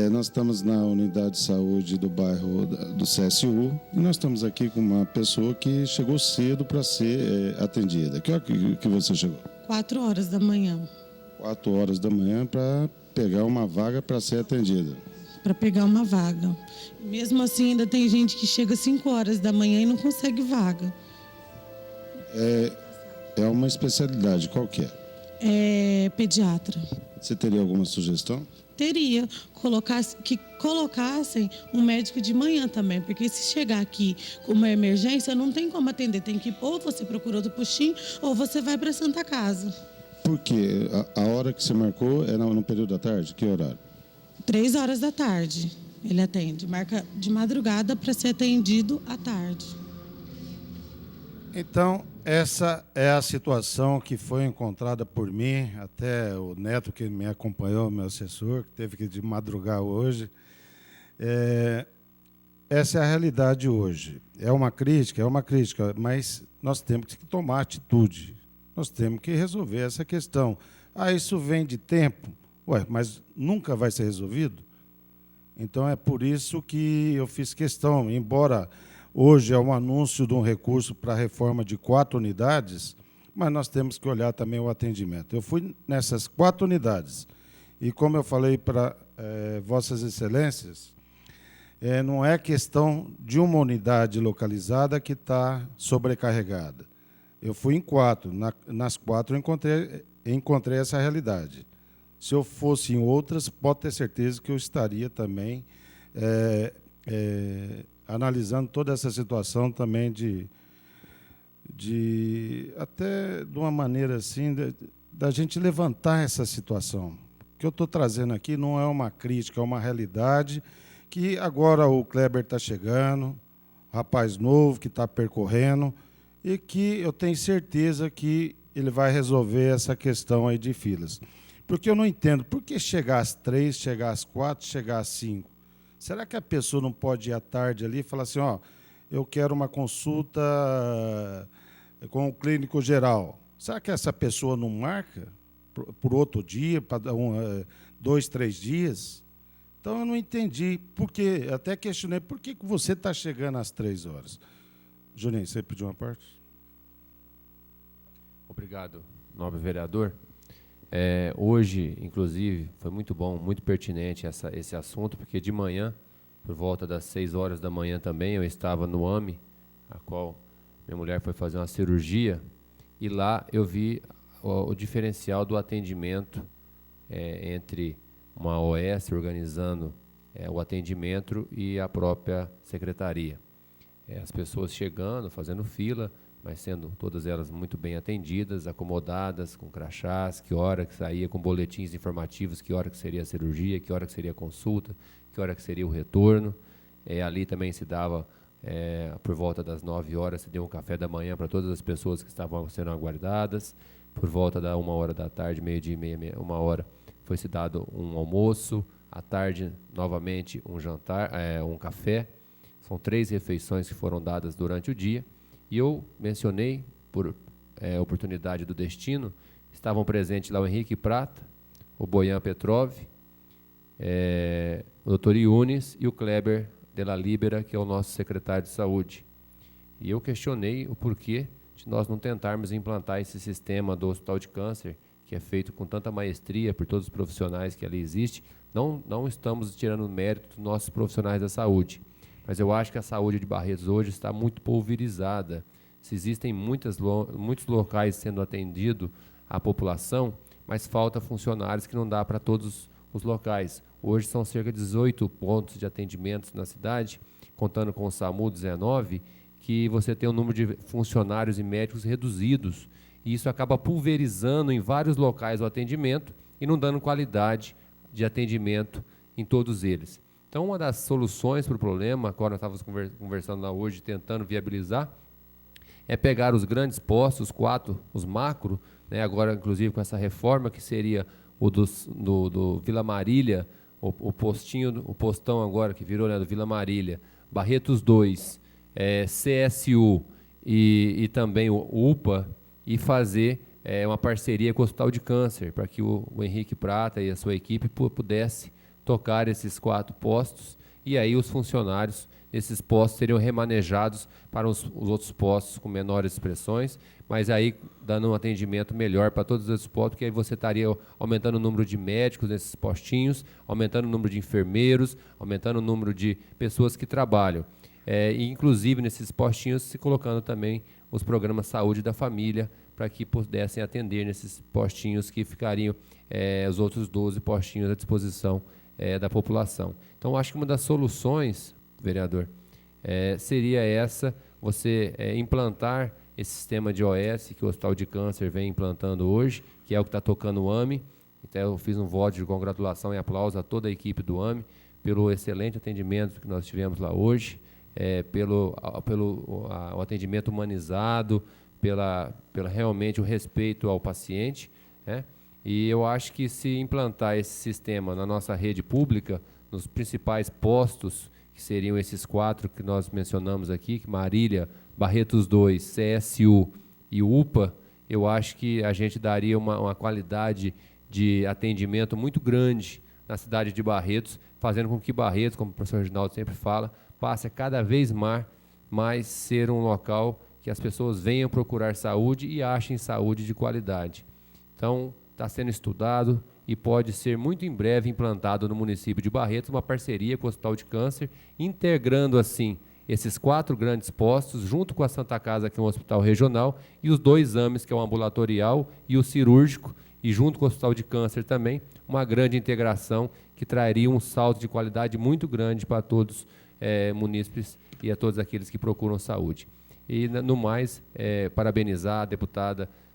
Nós estamos na unidade de saúde do bairro do CSU e nós estamos aqui com uma pessoa que chegou cedo para ser atendida. Que hora que você chegou? 4 horas da manhã. 4 horas da manhã para pegar uma vaga para ser atendida. Para pegar uma vaga. Mesmo assim, ainda tem gente que chega 5 horas da manhã e não consegue vaga. É uma especialidade, qual que é? É pediatra. Você teria alguma sugestão? Teria que colocassem um médico de manhã também, porque se chegar aqui com uma emergência, não tem como atender. Tem que ou você procura outro postinho ou você vai para a Santa Casa. Por quê? A hora que você marcou é no período da tarde? Que horário? 3 horas da tarde ele atende. Marca de madrugada para ser atendido à tarde. Então, essa é a situação que foi encontrada por mim, até o Neto que me acompanhou, meu assessor, que teve que de madrugar hoje. Essa é a realidade hoje. É uma crítica, mas nós temos que tomar atitude. Nós temos que resolver essa questão. Isso vem de tempo. Mas nunca vai ser resolvido? Então, é por isso que eu fiz questão, embora hoje é um anúncio de um recurso para a reforma de 4 unidades, mas nós temos que olhar também o atendimento. Eu fui nessas 4 unidades e, como eu falei para Vossas Excelências, não é questão de uma unidade localizada que está sobrecarregada. Eu fui em 4. Nas 4 eu encontrei essa realidade. Se eu fosse em outras, pode ter certeza que eu estaria também analisando toda essa situação também até de uma maneira assim, da gente levantar essa situação. O que eu estou trazendo aqui não é uma crítica, é uma realidade que agora o Kleber está chegando, rapaz novo que está percorrendo, e que eu tenho certeza que ele vai resolver essa questão aí de filas. Porque eu não entendo, por que chegar às 3, chegar às 4, chegar às 5? Será que a pessoa não pode ir à tarde ali e falar assim, eu quero uma consulta com o clínico geral? Será que essa pessoa não marca por outro dia, para 2, 3 dias? Então, eu não entendi. Por quê? Até questionei, por que você está chegando às 3 horas? Juninho, você pediu uma parte? Obrigado, nobre vereador. Hoje, inclusive, foi muito bom, muito pertinente esse assunto, porque de manhã, por volta das 6 horas da manhã também, eu estava no AME, a qual minha mulher foi fazer uma cirurgia, e lá eu vi o diferencial do atendimento entre uma OS organizando o atendimento e a própria secretaria. As pessoas chegando, fazendo fila, mas sendo todas elas muito bem atendidas, acomodadas, com crachás, que hora que saía, com boletins informativos, que hora que seria a cirurgia, que hora que seria a consulta, que hora que seria o retorno. Ali também se dava, por volta das 9 horas, se deu um café da manhã para todas as pessoas que estavam sendo aguardadas. Por volta da 1 hora da tarde, meio-dia e meia, 1 hora, foi se dado um almoço. À tarde, novamente, um jantar, um café. São 3 refeições que foram dadas durante o dia. E eu mencionei, por oportunidade do destino, estavam presentes lá o Henrique Prata, o Boian Petrov, o Dr. Yunis e o Kleber de la Libera, que é o nosso secretário de saúde. E eu questionei o porquê de nós não tentarmos implantar esse sistema do Hospital de Câncer, que é feito com tanta maestria por todos os profissionais que ali existem. Não estamos tirando mérito dos nossos profissionais da saúde, mas eu acho que a saúde de Barretos hoje está muito pulverizada. Se existem muitos locais sendo atendido a população, mas falta funcionários que não dá para todos os locais. Hoje são cerca de 18 pontos de atendimentos na cidade, contando com o SAMU 19, que você tem um número de funcionários e médicos reduzidos. E isso acaba pulverizando em vários locais o atendimento e não dando qualidade de atendimento em todos eles. Então, uma das soluções para o problema, agora nós estávamos conversando lá hoje, tentando viabilizar, é pegar os grandes postos, os macro, né, agora inclusive com essa reforma, que seria o do Vila Marília, o postão agora que virou, né, do Vila Marília, Barretos 2, CSU e também o UPA, e fazer uma parceria com o Hospital de Câncer, para que o Henrique Prata e a sua equipe pudesse tocar esses 4 postos, e aí os funcionários desses postos seriam remanejados para os outros postos com menores expressões, mas aí dando um atendimento melhor para todos esses postos, porque aí você estaria aumentando o número de médicos nesses postinhos, aumentando o número de enfermeiros, aumentando o número de pessoas que trabalham. E inclusive nesses postinhos se colocando também os programas Saúde da Família, para que pudessem atender nesses postinhos que ficariam os outros 12 postinhos à disposição da população. Então, acho que uma das soluções, vereador, seria essa, você implantar esse sistema de OS que o Hospital de Câncer vem implantando hoje, que é o que está tocando o AME. Então, eu fiz um voto de congratulação e aplauso a toda a equipe do AME pelo excelente atendimento que nós tivemos lá hoje, pelo atendimento humanizado, realmente o respeito ao paciente, né? E eu acho que se implantar esse sistema na nossa rede pública, nos principais postos, que seriam esses 4 que nós mencionamos aqui, que Marília, Barretos 2, CSU e UPA, eu acho que a gente daria uma qualidade de atendimento muito grande na cidade de Barretos, fazendo com que Barretos, como o professor Reginaldo sempre fala, passe a cada vez mais ser um local que as pessoas venham procurar saúde e achem saúde de qualidade. Então, está sendo estudado e pode ser muito em breve implantado no município de Barretos uma parceria com o Hospital de Câncer, integrando assim esses 4 grandes postos, junto com a Santa Casa, que é um hospital regional, e os 2 AMES, que é o ambulatorial e o cirúrgico, e junto com o Hospital de Câncer também, uma grande integração que traria um salto de qualidade muito grande para todos munícipes e a todos aqueles que procuram saúde. E, no mais, parabenizar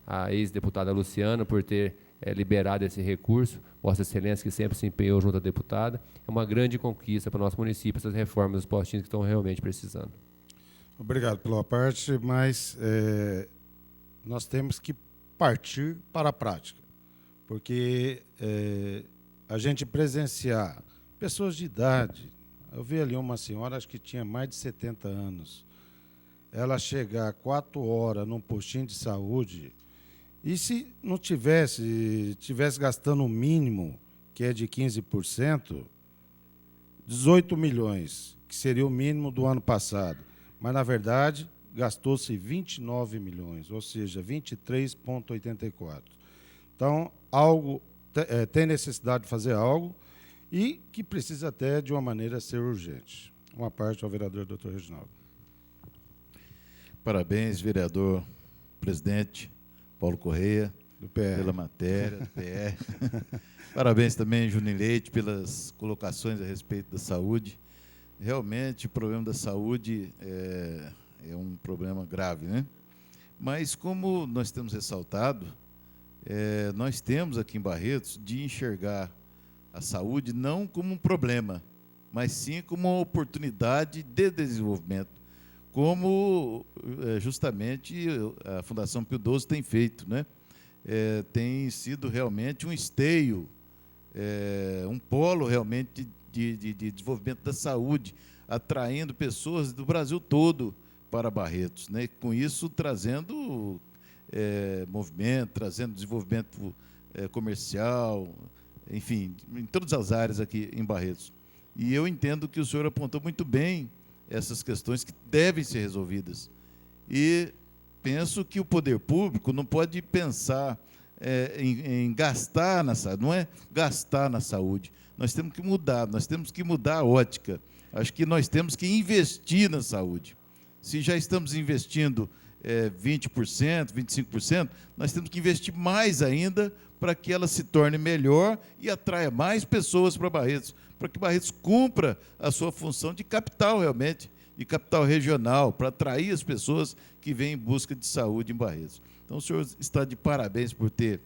a ex-deputada Luciana por ter liberado esse recurso, Vossa Excelência, que sempre se empenhou junto à deputada. É uma grande conquista para o nosso município, essas reformas dos postinhos que estão realmente precisando. Obrigado pela parte, mas nós temos que partir para a prática, porque a gente presenciar pessoas de idade, eu vi ali uma senhora, acho que tinha mais de 70 anos, ela chegar 4 horas num postinho de saúde, e se não tivesse gastando o mínimo, que é de 15%, 18 milhões, que seria o mínimo do ano passado. Mas, na verdade, gastou-se 29 milhões, ou seja, 23,84. Então, tem necessidade de fazer algo e que precisa até, de uma maneira, ser urgente. Uma parte ao vereador Dr. Reginaldo. Parabéns, vereador presidente Paulo Correia, do PR. Pela matéria, do PR. Parabéns também, Juninho Leite, pelas colocações a respeito da saúde. Realmente, o problema da saúde é um problema grave, né? Mas, como nós temos ressaltado, nós temos aqui em Barretos de enxergar a saúde não como um problema, mas sim como uma oportunidade de desenvolvimento, como justamente a Fundação Pio XII tem feito, né? Tem sido realmente um esteio, um polo realmente de desenvolvimento da saúde, atraindo pessoas do Brasil todo para Barretos, né? E com isso trazendo movimento, trazendo desenvolvimento comercial, enfim, em todas as áreas aqui em Barretos. E eu entendo que o senhor apontou muito bem essas questões que devem ser resolvidas. E penso que o poder público não pode pensar em gastar na saúde, não é gastar na saúde. Nós temos que mudar a ótica. Acho que nós temos que investir na saúde. Se já estamos investindo 20%, 25%, nós temos que investir mais ainda para que ela se torne melhor e atraia mais pessoas para Barretos, para que Barretos cumpra a sua função de capital realmente, de capital regional, para atrair as pessoas que vêm em busca de saúde em Barretos. Então, o senhor está de parabéns por ter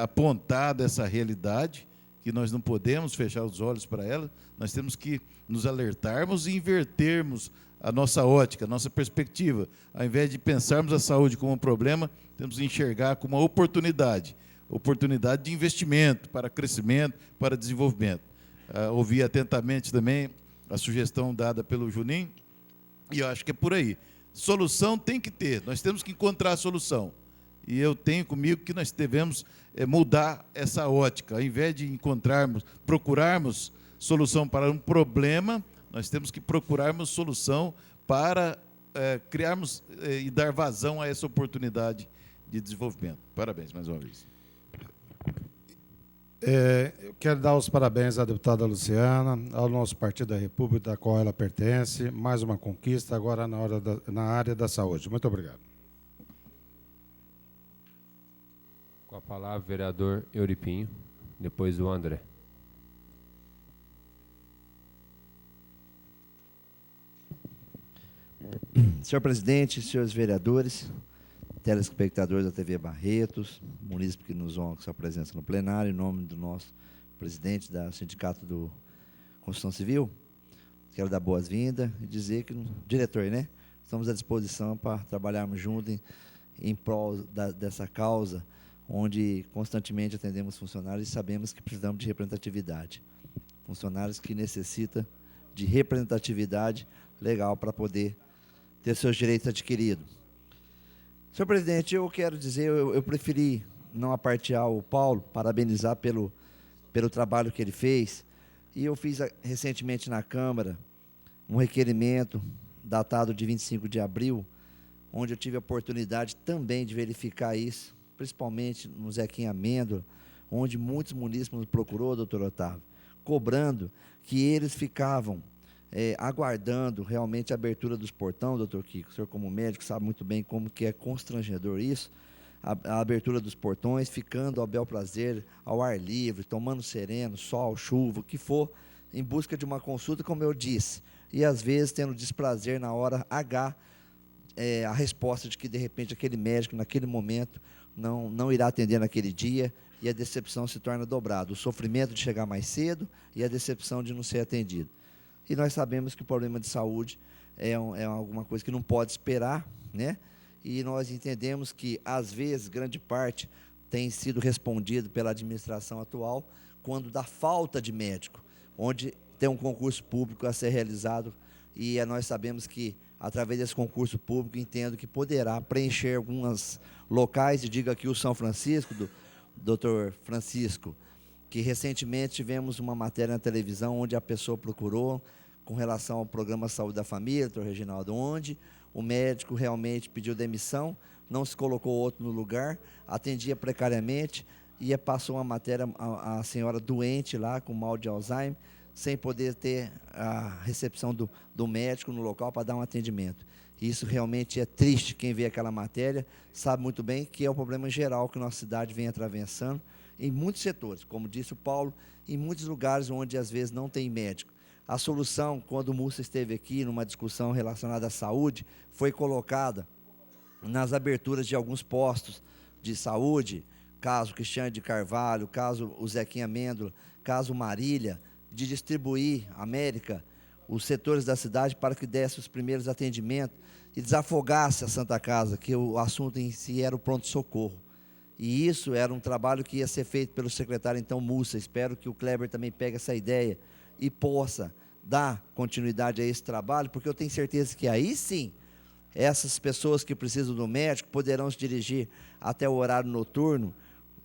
apontado essa realidade, que nós não podemos fechar os olhos para ela, nós temos que nos alertarmos e invertermos a nossa ótica, a nossa perspectiva. Ao invés de pensarmos a saúde como um problema, temos que enxergar como uma oportunidade de investimento para crescimento, para desenvolvimento. Ouvi atentamente também a sugestão dada pelo Juninho, e eu acho que é por aí. Solução tem que ter, nós temos que encontrar a solução. E eu tenho comigo que nós devemos mudar essa ótica. Ao invés de procurarmos solução para um problema, nós temos que procurarmos solução para criarmos e dar vazão a essa oportunidade de desenvolvimento. Parabéns mais uma vez. Eu quero dar os parabéns à deputada Luciana, ao nosso Partido da República, da qual ela pertence. Mais uma conquista agora na área da saúde. Muito obrigado. Com a palavra, o vereador Euripinho, depois o André. Senhor presidente, senhores vereadores, telespectadores da TV Barretos, munícipe que nos honra com sua presença no plenário, em nome do nosso presidente da Sindicato do Construção Civil, quero dar boas-vindas e dizer que, diretor, né, estamos à disposição para trabalharmos juntos em prol dessa causa, onde constantemente atendemos funcionários e sabemos que precisamos de representatividade. Funcionários que necessitam de representatividade legal para poder ter seus direitos adquiridos. Senhor presidente, eu quero dizer, eu preferi não apartear o Paulo, parabenizar pelo trabalho que ele fez, e eu fiz recentemente na Câmara um requerimento datado de 25 de abril, onde eu tive a oportunidade também de verificar isso, principalmente no Zequinha Amêndola, onde muitos munícipes nos procurou, doutor Otávio, cobrando que eles ficavam aguardando realmente a abertura dos portões, doutor Kiko. O senhor, como médico, sabe muito bem como que é constrangedor isso, a abertura dos portões, ficando ao bel prazer, ao ar livre, tomando sereno, sol, chuva, o que for, em busca de uma consulta, como eu disse, e às vezes tendo desprazer na hora H, a resposta de que, de repente, aquele médico, naquele momento, não irá atender naquele dia, e a decepção se torna dobrada. O sofrimento de chegar mais cedo e a decepção de não ser atendido. E nós sabemos que o problema de saúde é alguma coisa que não pode esperar, né? E nós entendemos que, às vezes, grande parte tem sido respondido pela administração atual quando da falta de médico, onde tem um concurso público a ser realizado, e nós sabemos que, através desse concurso público, entendo que poderá preencher alguns locais, e digo aqui o São Francisco, do doutor Francisco, que recentemente tivemos uma matéria na televisão onde a pessoa procurou com relação ao programa Saúde da Família, doutor Reginaldo, onde o médico realmente pediu demissão, não se colocou outro no lugar, atendia precariamente, e passou uma matéria, a senhora doente lá, com mal de Alzheimer, sem poder ter a recepção do médico no local para dar um atendimento. Isso realmente é triste. Quem vê aquela matéria sabe muito bem que é um problema geral que nossa cidade vem atravessando em muitos setores, como disse o Paulo, em muitos lugares onde às vezes não tem médico. A solução, quando o Mussa esteve aqui numa discussão relacionada à saúde, foi colocada nas aberturas de alguns postos de saúde, caso Cristiano de Carvalho, caso o Zequinha Amêndola, caso Marília, de distribuir, América, os setores da cidade para que desse os primeiros atendimentos e desafogasse a Santa Casa, que o assunto em si era o pronto-socorro. E isso era um trabalho que ia ser feito pelo secretário, então, Mussa. Espero que o Kleber também pegue essa ideia e possa dar continuidade a esse trabalho, porque eu tenho certeza que aí sim, essas pessoas que precisam do médico poderão se dirigir até o horário noturno,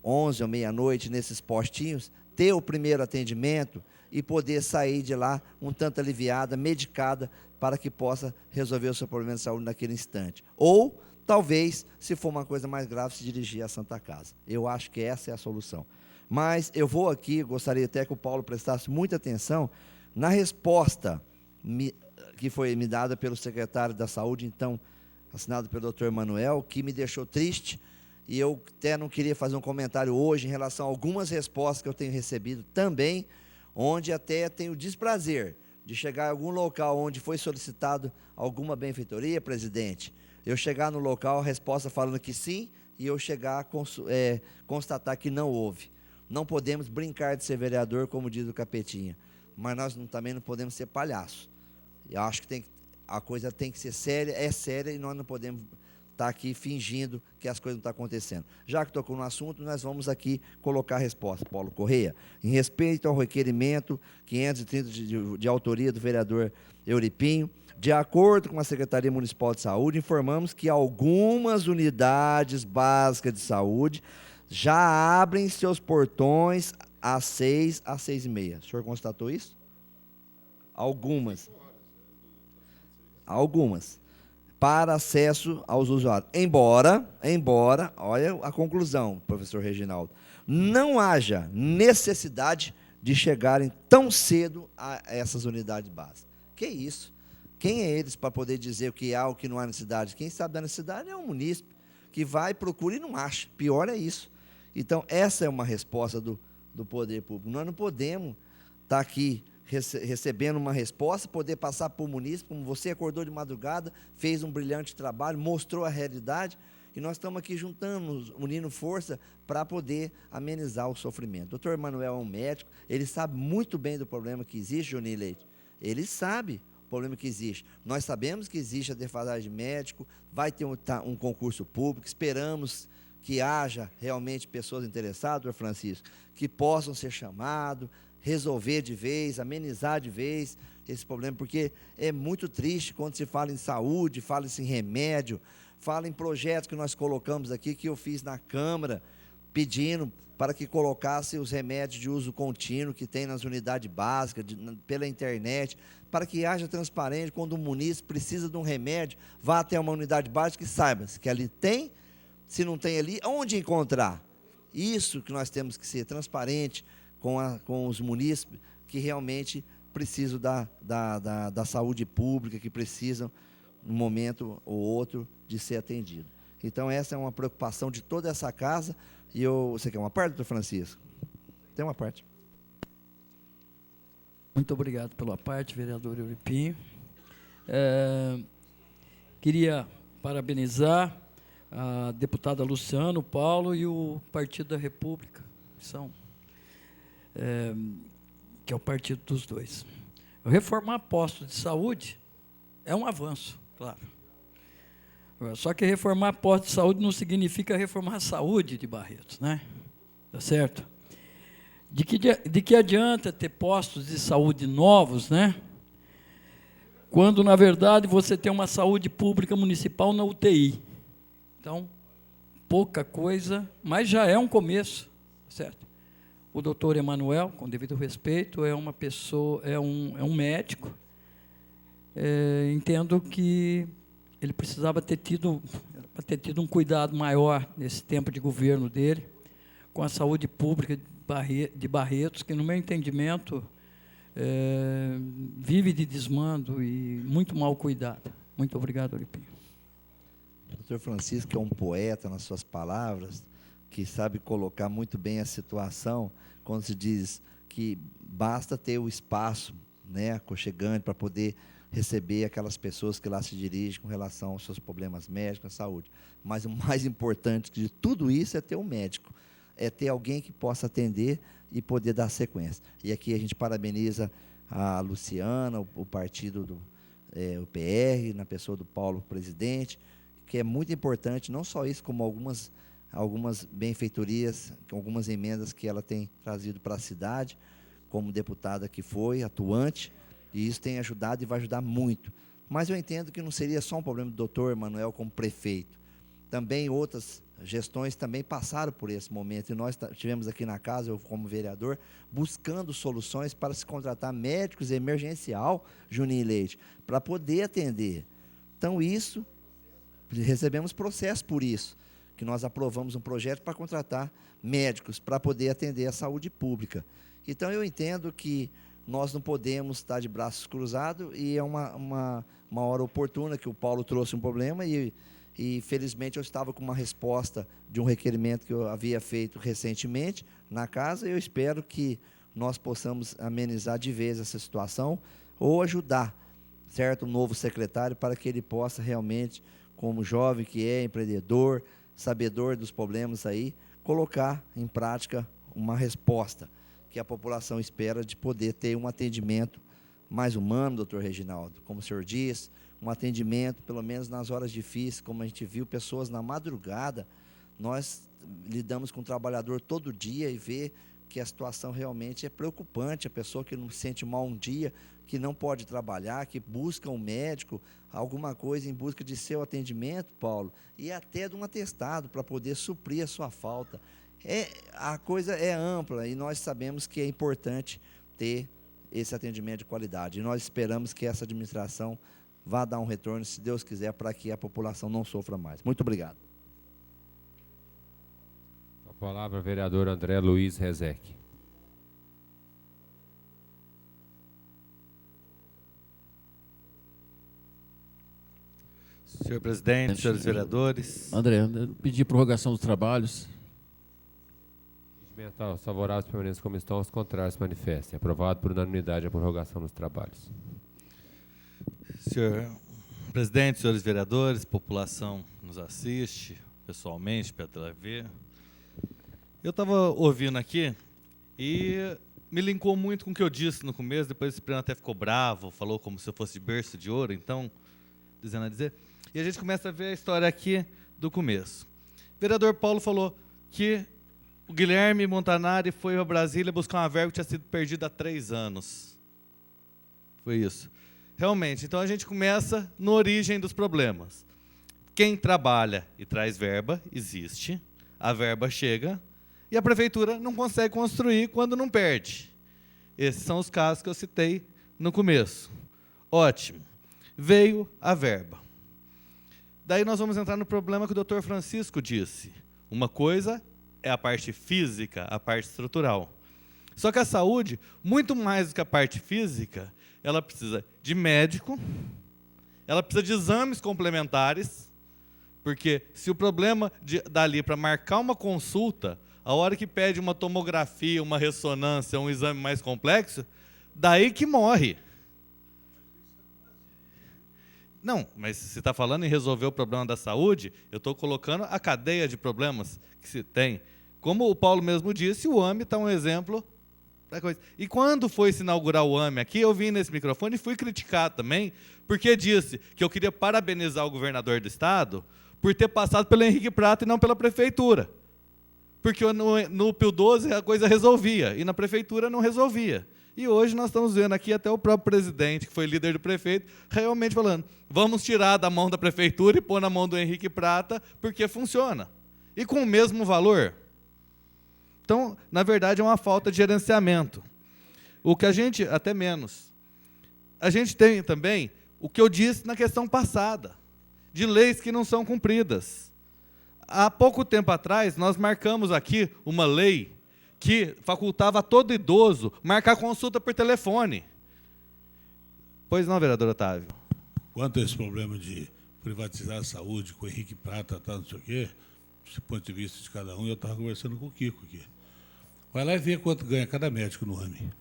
11 ou meia-noite, nesses postinhos, ter o primeiro atendimento e poder sair de lá um tanto aliviada, medicada, para que possa resolver o seu problema de saúde naquele instante. Ou, talvez, se for uma coisa mais grave, se dirigir à Santa Casa. Eu acho que essa é a solução. Mas eu vou aqui, gostaria até que o Paulo prestasse muita atenção na resposta que foi me dada pelo secretário da Saúde, então, assinado pelo doutor Emanuel, que me deixou triste, e eu até não queria fazer um comentário hoje em relação a algumas respostas que eu tenho recebido também, onde até tenho desprazer de chegar em algum local onde foi solicitado alguma benfeitoria, presidente, eu chegar no local, a resposta falando que sim, e eu chegar a constatar que não houve. Não podemos brincar de ser vereador, como diz o Capetinha, mas nós também não podemos ser palhaço. Eu acho que a coisa tem que ser séria, é séria, e nós não podemos estar aqui fingindo que as coisas não estão acontecendo. Já que tocou no assunto, nós vamos aqui colocar a resposta. Paulo Correia, em respeito ao requerimento 530 de autoria do vereador Euripinho, de acordo com a Secretaria Municipal de Saúde, informamos que algumas unidades básicas de saúde já abrem seus portões às 6 às 6h30. O senhor constatou isso? Algumas. Para acesso aos usuários. Embora, olha a conclusão, professor Reginaldo, não haja necessidade de chegarem tão cedo a essas unidades básicas. Que isso? Quem é eles para poder dizer o que há ou o que não há necessidade? Quem sabe da necessidade é o munícipe, que vai, procura e não acha. Pior é isso. Então, essa é uma resposta do poder público. Nós não podemos estar aqui recebendo uma resposta, poder passar para o munícipe, como você acordou de madrugada, fez um brilhante trabalho, mostrou a realidade, e nós estamos aqui juntando, unindo força para poder amenizar o sofrimento. O doutor Emanuel é um médico, ele sabe muito bem do problema que existe, Juninho Leite. Ele sabe o problema que existe. Nós sabemos que existe a defasagem de médico, vai ter um concurso público, esperamos que haja realmente pessoas interessadas, doutor Francisco, que possam ser chamados, resolver de vez, amenizar de vez esse problema, porque é muito triste quando se fala em saúde, fala-se em remédio, fala em projetos que nós colocamos aqui, que eu fiz na Câmara, pedindo para que colocasse os remédios de uso contínuo que tem nas unidades básicas, pela internet, para que haja transparência, quando o munícipe precisa de um remédio, vá até uma unidade básica e saiba se que ali tem, se não tem ali, onde encontrar. Isso que nós temos que ser transparente com os munícipes que realmente precisam da saúde pública, que precisam, num momento ou outro, de ser atendido. Então, essa é uma preocupação de toda essa casa. E você quer uma parte, doutor Francisco? Tem uma parte. Muito obrigado pela parte, vereador Euripinho. Queria parabenizar a deputada Luciana, o Paulo e o Partido da República, que é o partido dos dois. Reformar postos de saúde é um avanço, claro. Só que reformar postos de saúde não significa reformar a saúde de Barretos, né? Tá certo? De que adianta ter postos de saúde novos, né? Quando, na verdade, você tem uma saúde pública municipal na UTI. Então, pouca coisa, mas já é um começo, certo? O doutor Emanuel, com devido respeito, é uma pessoa, é um médico. Entendo que ele precisava ter tido um cuidado maior nesse tempo de governo dele, com a saúde pública de Barretos, que, no meu entendimento, vive de desmando e muito mal cuidada. Muito obrigado, Euripinho. O doutor Francisco é um poeta nas suas palavras, que sabe colocar muito bem a situação, quando se diz que basta ter o espaço, né, aconchegante, para poder receber aquelas pessoas que lá se dirigem com relação aos seus problemas médicos, à saúde. Mas o mais importante de tudo isso é ter um médico, é ter alguém que possa atender e poder dar sequência. E aqui a gente parabeniza a Luciana, o partido o PR, na pessoa do Paulo, presidente, que é muito importante, não só isso, como algumas benfeitorias, algumas emendas que ela tem trazido para a cidade, como deputada que foi, atuante, e isso tem ajudado e vai ajudar muito. Mas eu entendo que não seria só um problema do doutor Emanuel como prefeito. Também outras gestões também passaram por esse momento, e nós tivemos aqui na casa, eu como vereador, buscando soluções para se contratar médicos emergencial, Juninho Leite, para poder atender. Então, isso, recebemos processo por isso, que nós aprovamos um projeto para contratar médicos, para poder atender a saúde pública. Então, eu entendo que nós não podemos estar de braços cruzados, e é uma hora oportuna que o Paulo trouxe um problema e felizmente eu estava com uma resposta de um requerimento que eu havia feito recentemente na casa, e eu espero que nós possamos amenizar de vez essa situação ou ajudar, certo, o novo secretário para que ele possa realmente, como jovem que é, empreendedor, sabedor dos problemas aí, colocar em prática uma resposta que a população espera de poder ter um atendimento mais humano, doutor Reginaldo, como o senhor diz, um atendimento, pelo menos nas horas difíceis, como a gente viu, pessoas na madrugada. Nós lidamos com o trabalhador todo dia e vê que a situação realmente é preocupante. A pessoa que não se sente mal um dia, que não pode trabalhar, que busca um médico, alguma coisa em busca de seu atendimento, Paulo, e até de um atestado para poder suprir a sua falta. A coisa é ampla e nós sabemos que é importante ter esse atendimento de qualidade. E nós esperamos que essa administração vá dar um retorno, se Deus quiser, para que a população não sofra mais. Muito obrigado. A palavra, vereador André Luiz Rezec. Senhor presidente, senhores vereadores. André, pedir prorrogação dos trabalhos. Regimental, os favoráveis permaneçam como estão, os contrários se manifestem. Aprovado por unanimidade a prorrogação dos trabalhos. Senhor presidente, senhores vereadores, população que nos assiste pessoalmente, pela TV. Eu estava ouvindo aqui e me linkou muito com o que eu disse no começo, depois o Cipriano até ficou bravo, falou como se eu fosse de berço de ouro, então, dizendo a dizer. E a gente começa a ver a história aqui do começo. O vereador Paulo falou que o Guilherme Montanari foi a Brasília buscar uma verba que tinha sido perdida há 3 anos. Foi isso. Realmente, então a gente começa na origem dos problemas. Quem trabalha e traz verba, existe, a verba chega e a prefeitura não consegue construir quando não perde. Esses são os casos que eu citei no começo. Ótimo. Veio a verba. Daí nós vamos entrar no problema que o Dr. Francisco disse. Uma coisa é a parte física, a parte estrutural. Só que a saúde, muito mais do que a parte física, ela precisa de médico, ela precisa de exames complementares, porque se o problema dali para marcar uma consulta, a hora que pede uma tomografia, uma ressonância, um exame mais complexo, daí que morre. Não, mas se está falando em resolver o problema da saúde, eu estou colocando a cadeia de problemas que se tem. Como o Paulo mesmo disse, o AME está um exemplo da coisa. E quando foi se inaugurar o AME aqui, eu vim nesse microfone e fui criticado também, porque disse que eu queria parabenizar o governador do estado por ter passado pelo Henrique Prata e não pela prefeitura. Porque no PIL 12 a coisa resolvia, e na prefeitura não resolvia. E hoje nós estamos vendo aqui até o próprio presidente, que foi líder do prefeito, realmente falando, vamos tirar da mão da prefeitura e pôr na mão do Henrique Prata, porque funciona. E com o mesmo valor. Então, na verdade, é uma falta de gerenciamento. O que a gente, até menos, a gente tem também o que eu disse na questão passada, de leis que não são cumpridas. Há pouco tempo atrás, nós marcamos aqui uma lei que facultava a todo idoso marcar consulta por telefone. Pois não, vereador Otávio? Quanto a esse problema de privatizar a saúde com o Henrique Prata, tá, não sei o quê, do ponto de vista de cada um, eu estava conversando com o Kiko aqui. Vai lá e vê quanto ganha cada médico no AME.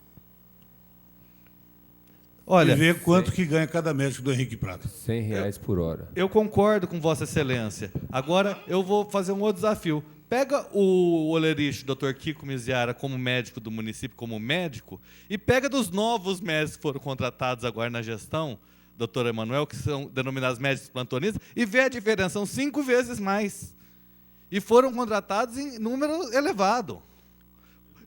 Olha, e vê quanto que ganha cada médico do Henrique Prata. R$100 por hora. Eu concordo com Vossa Excelência. Agora, eu vou fazer um outro desafio. Pega o Olerich, Dr. Kiko Miziara, como médico do município, como médico, e pega dos novos médicos que foram contratados agora na gestão, Dr. Emanuel, que são denominados médicos plantonistas, e vê a diferença, são 5 vezes mais. E foram contratados em número elevado.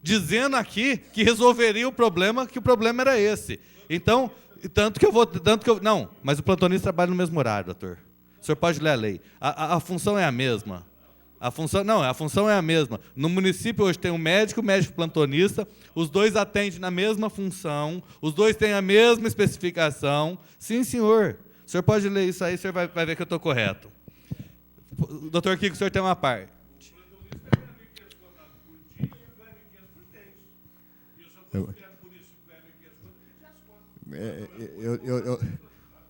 Dizendo aqui que resolveria o problema, que o problema era esse. Então, não, mas o plantonista trabalha no mesmo horário, doutor. O senhor pode ler a lei. A função é a mesma. A função é a mesma. No município hoje tem um médico plantonista, os dois atendem na mesma função, os dois têm a mesma especificação. Sim, senhor. O senhor pode ler isso aí, o senhor vai ver que eu estou correto. Doutor Kiko, o senhor tem uma parte.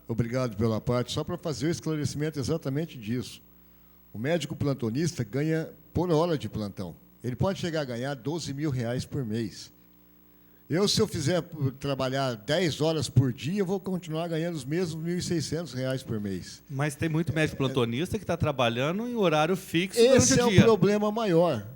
Obrigado pela parte. Só para fazer o esclarecimento exatamente disso. O médico plantonista ganha por hora de plantão. Ele pode chegar a ganhar R$12.000 por mês. Se eu fizer trabalhar 10 horas por dia, eu vou continuar ganhando os mesmos R$1.600 por mês. Mas tem muito médico plantonista que está trabalhando em horário fixo durante Esse é o dia. o problema maior.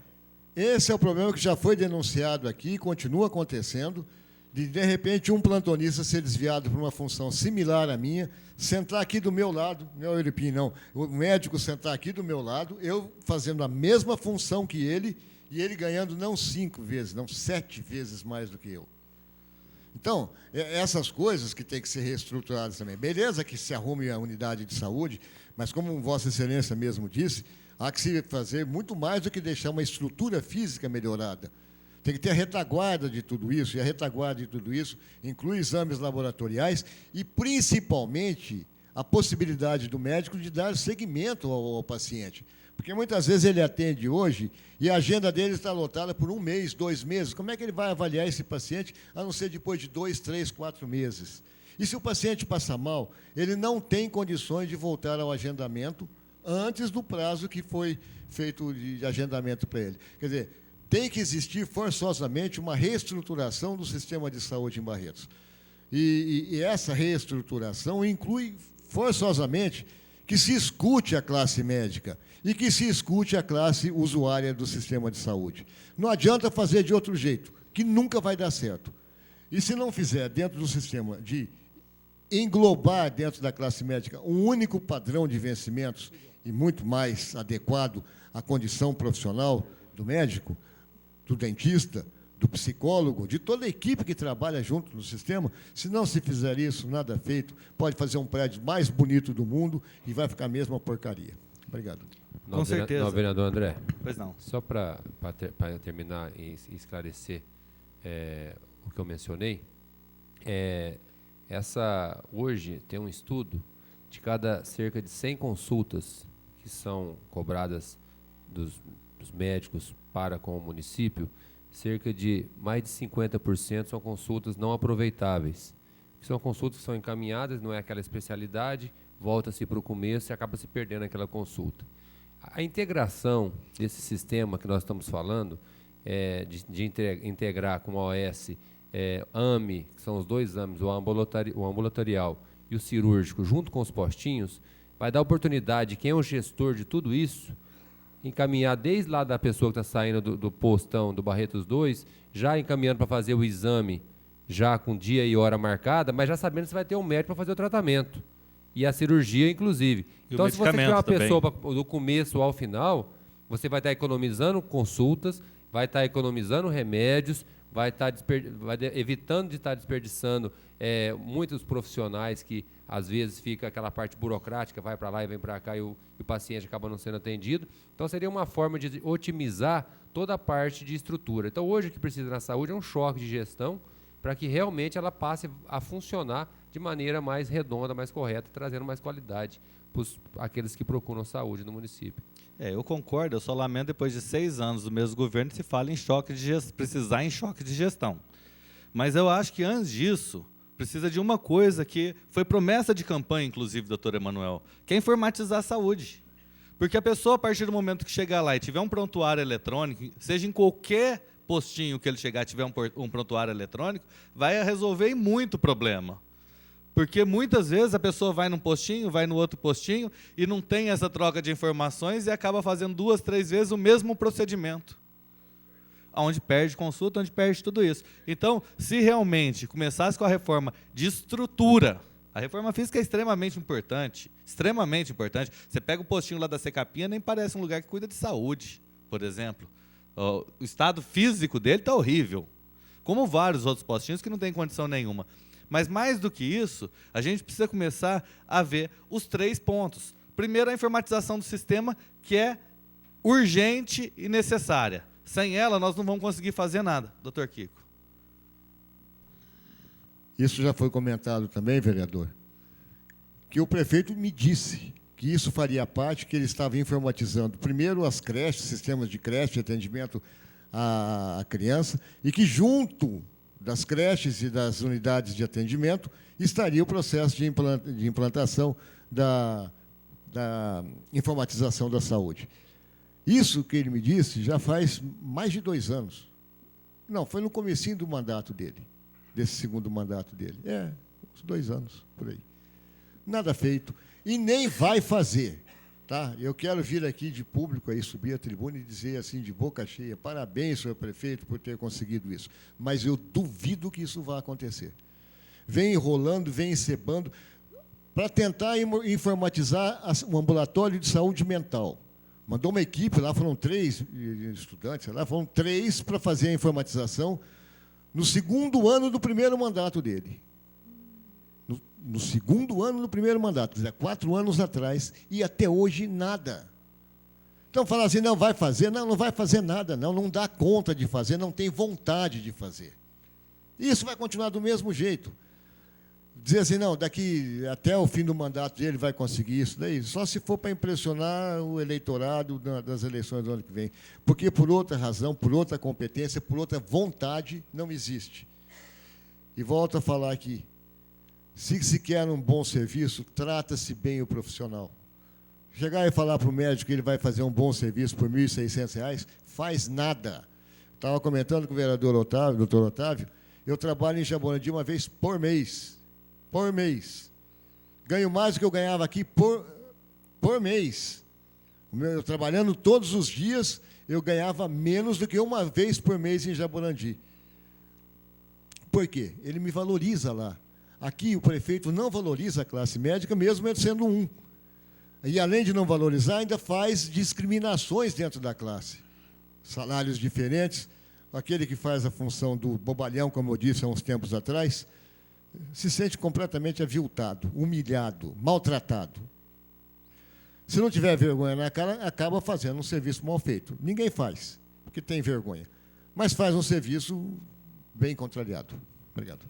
Esse é o problema que já foi denunciado aqui e continua acontecendo, de repente, um plantonista ser desviado para uma função similar à minha, sentar aqui do meu lado, não é o Euripim, não, o médico sentar aqui do meu lado, eu fazendo a mesma função que ele, e ele ganhando não 5 vezes, não 7 vezes mais do que eu. Então, essas coisas que têm que ser reestruturadas também. Beleza que se arrume a unidade de saúde, mas como Vossa Excelência mesmo disse, há que se fazer muito mais do que deixar uma estrutura física melhorada. Tem que ter a retaguarda de tudo isso, e a retaguarda de tudo isso inclui exames laboratoriais e, principalmente, a possibilidade do médico de dar seguimento ao paciente. Porque muitas vezes ele atende hoje e a agenda dele está lotada por 1 mês, 2 meses. Como é que ele vai avaliar esse paciente, a não ser depois de 2, 3, 4 meses? E se o paciente passa mal, ele não tem condições de voltar ao agendamento antes do prazo que foi feito de agendamento para ele. Quer dizer, tem que existir forçosamente uma reestruturação do sistema de saúde em Barretos. E essa reestruturação inclui forçosamente que se escute a classe médica e que se escute a classe usuária do sistema de saúde. Não adianta fazer de outro jeito, que nunca vai dar certo. E se não fizer dentro do sistema de englobar dentro da classe médica um único padrão de vencimentos e muito mais adequado à condição profissional do médico, do dentista, do psicólogo, de toda a equipe que trabalha junto no sistema, se não se fizer isso, nada feito, pode fazer um prédio mais bonito do mundo e vai ficar mesmo uma porcaria. Obrigado. Com certeza. Não, vereador André. Pois não. Só para terminar e esclarecer o que eu mencionei, hoje tem um estudo de cada cerca de 100 consultas que são cobradas dos médicos para com o município, cerca de mais de 50% são consultas não aproveitáveis. São consultas que são encaminhadas, não é aquela especialidade, volta-se para o começo e acaba se perdendo aquela consulta. A integração desse sistema que nós estamos falando, de integrar com a OS, AME, que são os 2 AMEs, o ambulatorial e o cirúrgico, junto com os postinhos, vai dar oportunidade de quem é o gestor de tudo isso, encaminhar desde lá da pessoa que está saindo do postão do Barretos 2, já encaminhando para fazer o exame, já com dia e hora marcada, mas já sabendo se vai ter um médico para fazer o tratamento. E a cirurgia, inclusive. Então, se você tiver uma pessoa do começo ao final, você vai estar economizando consultas, vai estar economizando remédios, vai estar evitando de estar desperdiçando muitos profissionais que, às vezes, fica aquela parte burocrática, vai para lá e vem para cá e o paciente acaba não sendo atendido. Então, seria uma forma de otimizar toda a parte de estrutura. Então, hoje o que precisa na saúde é um choque de gestão para que realmente ela passe a funcionar de maneira mais redonda, mais correta, trazendo mais qualidade para aqueles que procuram saúde no município. Eu concordo, eu só lamento depois de 6 anos do mesmo governo se fala em precisar em choque de gestão. Mas eu acho que antes disso, precisa de uma coisa que foi promessa de campanha, inclusive, doutor Emanuel, que é informatizar a saúde. Porque a pessoa, a partir do momento que chegar lá e tiver um prontuário eletrônico, seja em qualquer postinho que ele chegar e tiver um prontuário eletrônico, vai resolver muito problema. Porque muitas vezes a pessoa vai num postinho, vai no outro postinho e não tem essa troca de informações e acaba fazendo 2, 3 vezes o mesmo procedimento. Onde perde consulta, onde perde tudo isso. Então, se realmente começasse com a reforma de estrutura, a reforma física é extremamente importante, extremamente importante. Você pega o postinho lá da Secapinha, nem parece um lugar que cuida de saúde, por exemplo. O estado físico dele está horrível, como vários outros postinhos que não tem condição nenhuma. Mas, mais do que isso, a gente precisa começar a ver os 3 pontos. Primeiro, a informatização do sistema, que é urgente e necessária. Sem ela, nós não vamos conseguir fazer nada. Doutor Kiko. Isso já foi comentado também, vereador, que o prefeito me disse que isso faria parte, que ele estava informatizando primeiro as creches, sistemas de creche, de atendimento à criança, e que junto das creches e das unidades de atendimento, estaria o processo de implantação da informatização da saúde. Isso que ele me disse já faz mais de 2 anos. Não, foi no comecinho do mandato dele, desse segundo mandato dele. Uns 2 anos, por aí. Nada feito. E nem vai fazer. Tá? Eu quero vir aqui de público, aí, subir a tribuna e dizer assim, de boca cheia, parabéns, senhor prefeito, por ter conseguido isso. Mas eu duvido que isso vá acontecer. Vem enrolando, vem encebando, para tentar informatizar o ambulatório de saúde mental. Mandou uma equipe, lá foram 3 estudantes, lá foram 3 para fazer a informatização no segundo ano do primeiro mandato dele. No segundo ano do primeiro mandato, quer dizer, 4 anos atrás, e até hoje nada. Então, falar assim, não vai fazer, não vai fazer nada, não dá conta de fazer, não tem vontade de fazer. E isso vai continuar do mesmo jeito. Dizer assim, não, daqui até o fim do mandato dele vai conseguir isso, daí, só se for para impressionar o eleitorado das eleições do ano que vem. Porque, por outra razão, por outra competência, por outra vontade, não existe. E volto a falar aqui, se quer um bom serviço, trata-se bem o profissional. Chegar e falar para o médico que ele vai fazer um bom serviço por R$ 1.600, faz nada. Estava comentando com o vereador Otávio, doutor Otávio, eu trabalho em Jaborandi uma vez por mês. Por mês. Ganho mais do que eu ganhava aqui por mês. Eu trabalhando todos os dias, eu ganhava menos do que uma vez por mês em Jaborandi. Por quê? Ele me valoriza lá. Aqui o prefeito não valoriza a classe médica, mesmo ele sendo um. E, além de não valorizar, ainda faz discriminações dentro da classe. Salários diferentes. Aquele que faz a função do bobalhão, como eu disse há uns tempos atrás, se sente completamente aviltado, humilhado, maltratado. Se não tiver vergonha na cara, acaba fazendo um serviço mal feito. Ninguém faz, porque tem vergonha. Mas faz um serviço bem contrariado. Obrigado.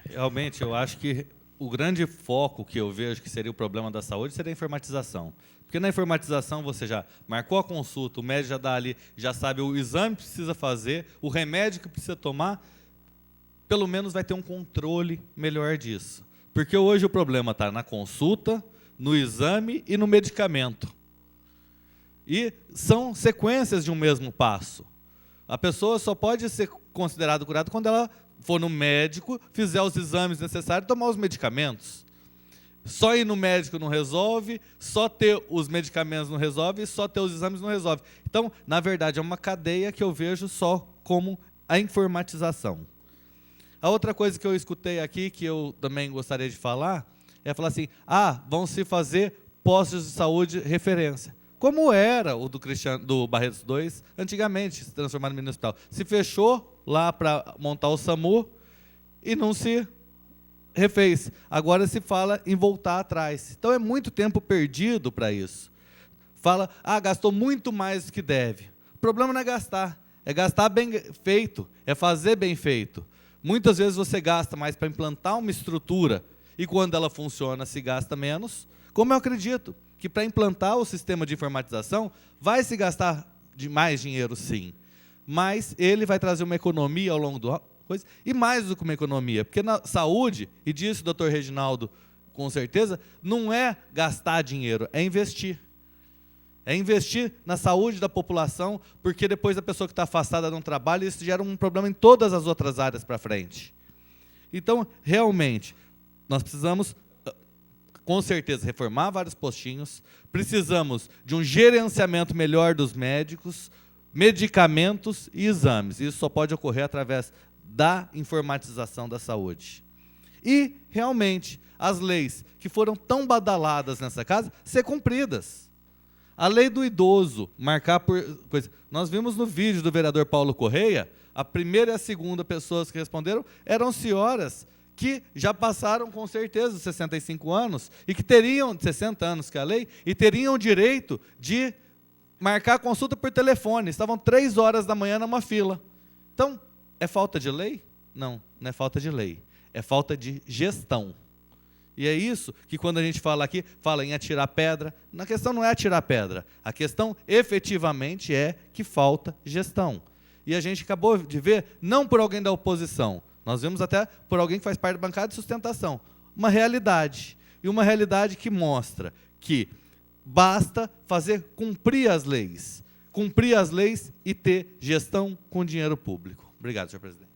Realmente, eu acho que o grande foco que eu vejo que seria o problema da saúde seria a informatização. Porque na informatização você já marcou a consulta, o médico já dá ali, já sabe o exame que precisa fazer, o remédio que precisa tomar, pelo menos vai ter um controle melhor disso. Porque hoje o problema está na consulta, no exame e no medicamento. E são sequências de um mesmo passo. A pessoa só pode ser considerada curada quando ela for no médico, fizer os exames necessários e tomar os medicamentos. Só ir no médico não resolve, só ter os medicamentos não resolve, só ter os exames não resolve. Então, na verdade, é uma cadeia que eu vejo só como a informatização. A outra coisa que eu escutei aqui, que eu também gostaria de falar, é falar assim, vão se fazer postos de saúde referência. Como era o do Barretos 2, antigamente, se transformado no mini hospital. Se fechou lá para montar o SAMU e não se refez. Agora se fala em voltar atrás. Então é muito tempo perdido para isso. Fala, gastou muito mais do que deve. O problema não é gastar bem feito, é fazer bem feito. Muitas vezes você gasta mais para implantar uma estrutura e quando ela funciona se gasta menos, como eu acredito que para implantar o sistema de informatização vai se gastar mais dinheiro, sim, mas ele vai trazer uma economia ao longo do coisa, e mais do que uma economia, porque na saúde, e disse o doutor Reginaldo com certeza, não é gastar dinheiro, é investir. É investir na saúde da população, porque depois a pessoa que está afastada não trabalha, isso gera um problema em todas as outras áreas para frente. Então, realmente, nós precisamos, com certeza, reformar vários postinhos, precisamos de um gerenciamento melhor dos médicos, medicamentos e exames. Isso só pode ocorrer através da informatização da saúde. E, realmente, as leis que foram tão badaladas nessa casa, ser cumpridas. A lei do idoso, marcar por coisa. Nós vimos no vídeo do vereador Paulo Correia, a primeira e a segunda pessoas que responderam eram senhoras que já passaram com certeza os 65 anos e que teriam 60 anos que é a lei e teriam o direito de marcar consulta por telefone. Estavam 3 horas da manhã numa fila. Então, é falta de lei? Não, não é falta de lei. É falta de gestão. E é isso que quando a gente fala aqui, fala em atirar pedra, a questão não é atirar pedra, a questão efetivamente é que falta gestão. e a gente acabou de ver, não por alguém da oposição, nós vimos até por alguém que faz parte da bancada de sustentação, uma realidade. E uma realidade que mostra que basta fazer cumprir as leis e ter gestão com dinheiro público. Obrigado, senhor presidente.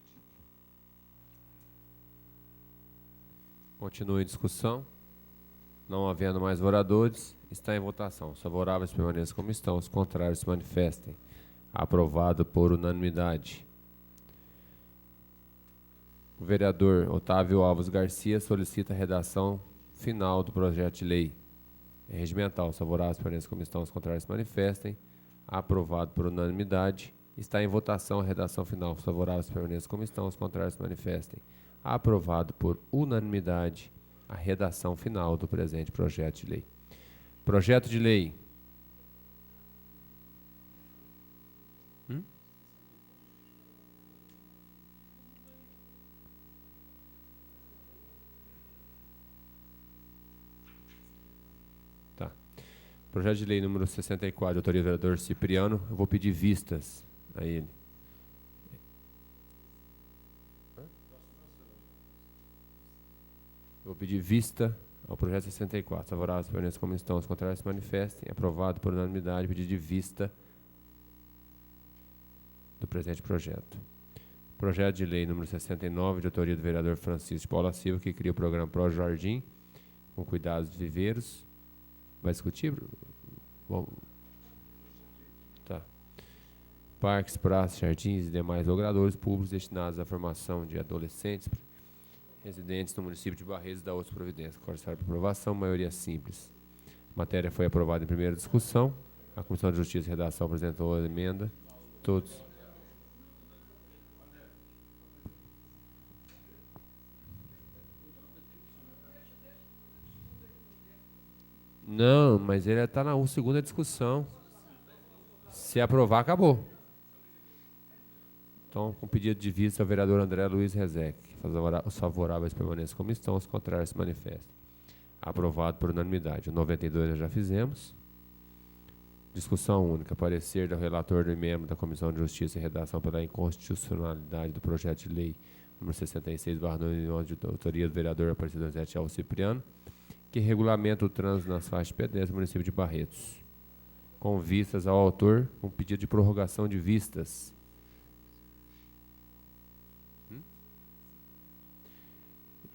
Continue a discussão. Não havendo mais oradores, está em votação. Os favoráveis permaneçam como estão, os contrários se manifestem. Aprovado por unanimidade. O vereador Otávio Alves Garcia solicita a redação final do projeto de lei regimental. Os favoráveis permaneçam como estão, os contrários se manifestem. Aprovado por unanimidade. Está em votação a redação final. Os favoráveis permaneçam como estão, os contrários se manifestem. Aprovado por unanimidade a redação final do presente projeto de lei. Projeto de lei. Tá. Projeto de lei número 64, de autoria do vereador Cipriano. Eu vou pedir vistas a ele. Vou pedir vista ao projeto 64. Favoráveis permaneçam como estão, os contrários se manifestem. Aprovado por unanimidade, pedido de vista do presente projeto. Projeto de lei número 69, de autoria do vereador Francisco de Paula Silva, que cria o programa Pro Jardim, com cuidados de viveiros. Vai discutir? Bom. Tá. Parques, praças, jardins e demais logradouros públicos destinados à formação de adolescentes residentes no município de Barreiros da outra providência. Correção para aprovação, maioria simples. A matéria foi aprovada em primeira discussão. A Comissão de Justiça e Redação apresentou a emenda. Todos. Não, mas ele está na segunda discussão. Se aprovar, acabou. Então, com pedido de vista, o vereador André Luiz Rezec. Os favoráveis permaneçam como estão, os contrários se manifestam. Aprovado por unanimidade. O 92 nós já fizemos. Discussão única. Parecer do relator e membro da Comissão de Justiça e Redação pela inconstitucionalidade do projeto de lei número 66/2011, de autoria do vereador Aparecido Donizete Alves Cipriano, que regulamenta o trânsito nas faixas de pedestre do município de Barretos. Com vistas ao autor, um pedido de prorrogação de vistas.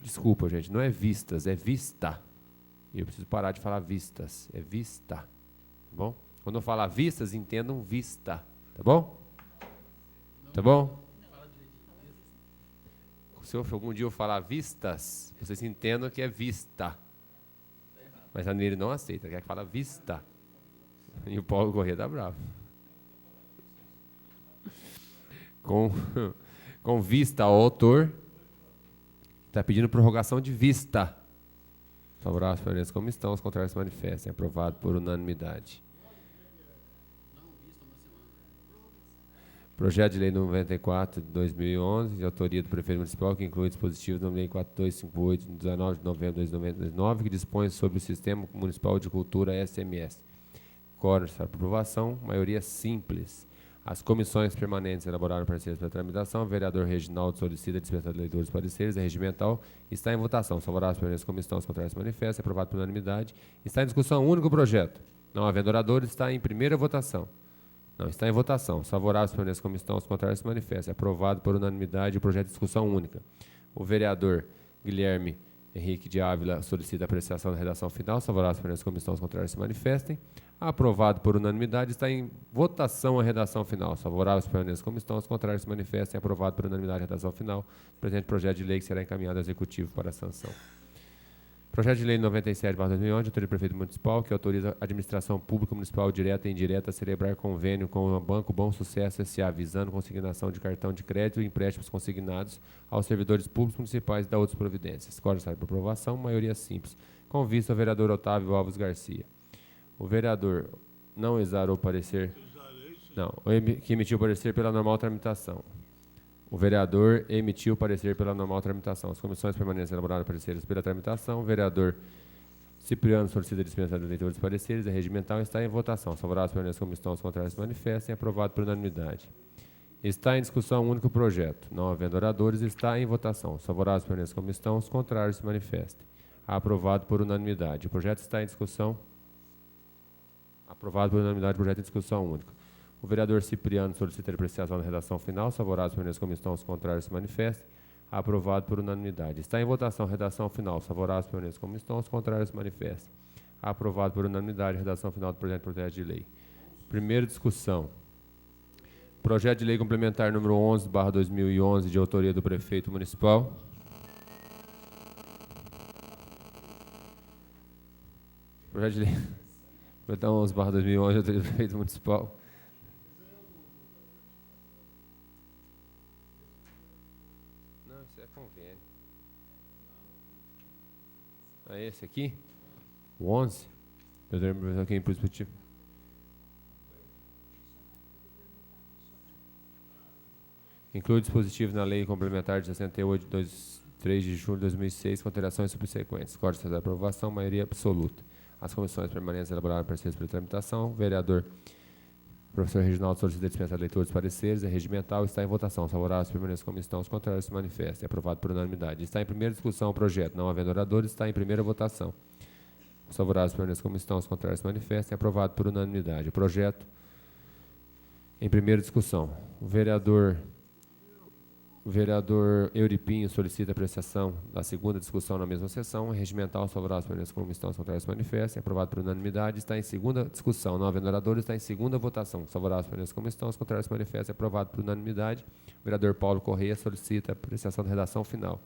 Desculpa, gente, não é vistas, é vista. E eu preciso parar de falar vistas, é vista. Tá bom? Quando eu falar vistas, entendam vista. Tá bom? Tá bom? Se algum dia eu falar vistas, vocês entendam que é vista. Mas a Nele não aceita, quer que fala vista. E o Paulo Corrêa tá bravo. Com vista ao autor, está pedindo prorrogação de vista. Favoráveis permaneçam como estão, os contrários se manifestem. Aprovado por unanimidade. Projeto de lei 94 de 2011, de autoria do prefeito municipal, que inclui dispositivos da lei 4258, de 19 de novembro de 2009, que dispõe sobre o Sistema Municipal de Cultura SMS. Quórum para aprovação, maioria simples. As comissões permanentes elaboraram pareceres para tramitação. O vereador Reginaldo solicita a dispensa de leitura dos pareceres. A regimental está em votação. Os favoráveis permanecem como estão, os contrários se manifestam. Aprovado por unanimidade. Está em discussão único projeto. Não havendo oradores, está em primeira votação. Não, está em votação. Os favoráveis permanecem como estão, os contrários se manifestam. Aprovado por unanimidade o projeto de discussão única. O vereador Guilherme Henrique de Ávila solicita a apreciação da redação final. Os favoráveis permanecem como estão, os contrários se manifestem. Aprovado por unanimidade, está em votação a redação final. Os favoráveis permanecem como estão, os contrários se manifestem. Aprovado por unanimidade a redação final. O presente projeto de lei que será encaminhado ao Executivo para a sanção. Projeto de lei 97/2011, de autoria do prefeito municipal, que autoriza a administração pública municipal direta e indireta a celebrar convênio com o Banco Bom Sucesso S.A., visando consignação de cartão de crédito e empréstimos consignados aos servidores públicos municipais e da outras providências. Código necessário para aprovação, maioria simples. Com vista ao vereador Otávio Alves Garcia. O vereador não exarou parecer. Não, que emitiu parecer pela normal tramitação. O vereador emitiu parecer pela normal tramitação. As comissões permanentes elaboraram pareceres pela tramitação. O vereador Cipriano solicita a dispensa da leitura dos pareceres. A regimental está em votação. Os favoráveis permanecem como estão, os contrários se manifestem. Aprovado por unanimidade. Está em discussão o único projeto. Não havendo oradores, está em votação. Os favoráveis permaneçam como estão, os contrários se manifestem. Aprovado por unanimidade. O projeto está em discussão. Aprovado por unanimidade, o projeto em discussão única. O vereador Cipriano solicita a apreciação da redação final. Os favoráveis permaneçam como estão, os contrários se manifestem. Aprovado por unanimidade. Está em votação a redação final. Os favoráveis permaneçam como estão, os contrários se manifestem. Aprovado por unanimidade a redação final do projeto de lei. Primeira discussão. Projeto de lei complementar número 11/2011, de autoria do prefeito municipal. Projeto de lei complementar 11/2011, de autoria do prefeito municipal. Não, isso é convênio. É esse aqui? O 11? Eu lembro aqui em dispositivo. Inclui o dispositivo na Lei Complementar de 68, de 3 de julho de 2006, com alterações subsequentes. Código da aprovação, maioria absoluta. As comissões permanentes elaboraram pareceres para tramitação. O vereador professor Reginaldo solicita dispensa da leitura dos pareceres. É regimental. Está em votação. Os favoráveis permanecem como estão. Os contrários se manifestem. É aprovado por unanimidade. Está em primeira discussão o projeto. Não havendo oradores, está em primeira votação. Os favoráveis permanecem como estão. Os contrários se manifestem. É aprovado por unanimidade. O projeto em primeira discussão. O vereador Euripinho solicita apreciação da segunda discussão na mesma sessão. Regimental, os favoráveis permanecem como estão, os contrários se manifestem. Aprovado por unanimidade. Está em segunda discussão. Não havendo oradores, está em segunda votação. Os favoráveis permanecem como estão, os contrários se manifestem. Aprovado por unanimidade. O vereador Paulo Correia solicita apreciação da redação final.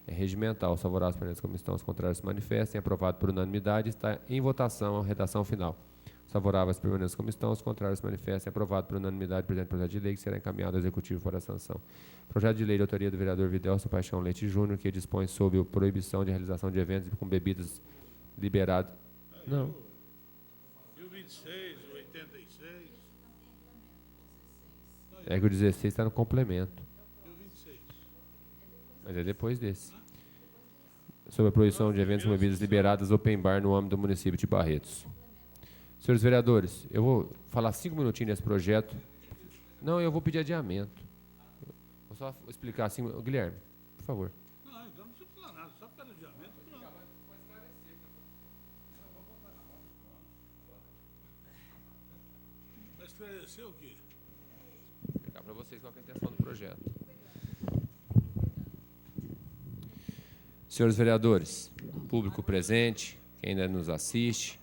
É regimental, os favoráveis permanecem como estão, os contrários se manifestem. Aprovado por unanimidade. Está em votação a redação final. Os favoráveis permanecem como estão, os contrários se manifestem. Aprovado por unanimidade o presente projeto de lei, que será encaminhado ao Executivo para a sanção. Projeto de lei de autoria do vereador Videlson Paixão Leite Júnior, que dispõe sobre a proibição de realização de eventos com bebidas liberadas. Não. 2026, 86. É que o 16 está no complemento. Mas é depois desse. Sobre a proibição de eventos com bebidas liberadas open bar no âmbito do município de Barretos. Senhores vereadores, eu vou falar 5 minutinhos nesse projeto. Não, eu vou pedir adiamento. Vou só explicar assim. Guilherme, por favor. Não, então não precisa falar nada, só pelo adiamento. Vai esclarecer o quê? Vou explicar para vocês qual é a intenção do projeto. Senhores vereadores, público presente, quem ainda nos assiste,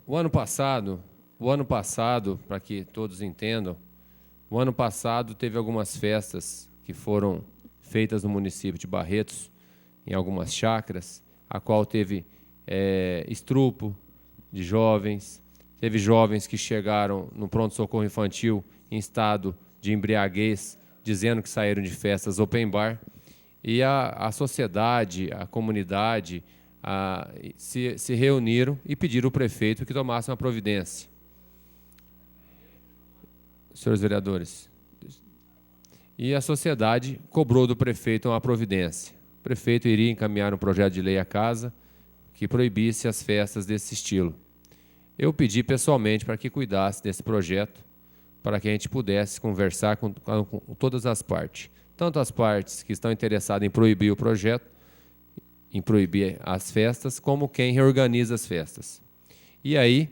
o ano passado, para que todos entendam, o ano passado teve algumas festas que foram feitas no município de Barretos, em algumas chácaras, a qual teve estrupo de jovens, teve jovens que chegaram no pronto-socorro infantil em estado de embriaguez, dizendo que saíram de festas open bar, e a sociedade, a comunidade, se reuniram e pediram ao prefeito que tomasse uma providência. Senhores vereadores, e a sociedade cobrou do prefeito uma providência. O prefeito iria encaminhar um projeto de lei à casa que proibisse as festas desse estilo. Eu pedi pessoalmente para que cuidasse desse projeto, para que a gente pudesse conversar com todas as partes. Tanto as partes que estão interessadas em proibir o projeto, em proibir as festas, como quem reorganiza as festas. E aí,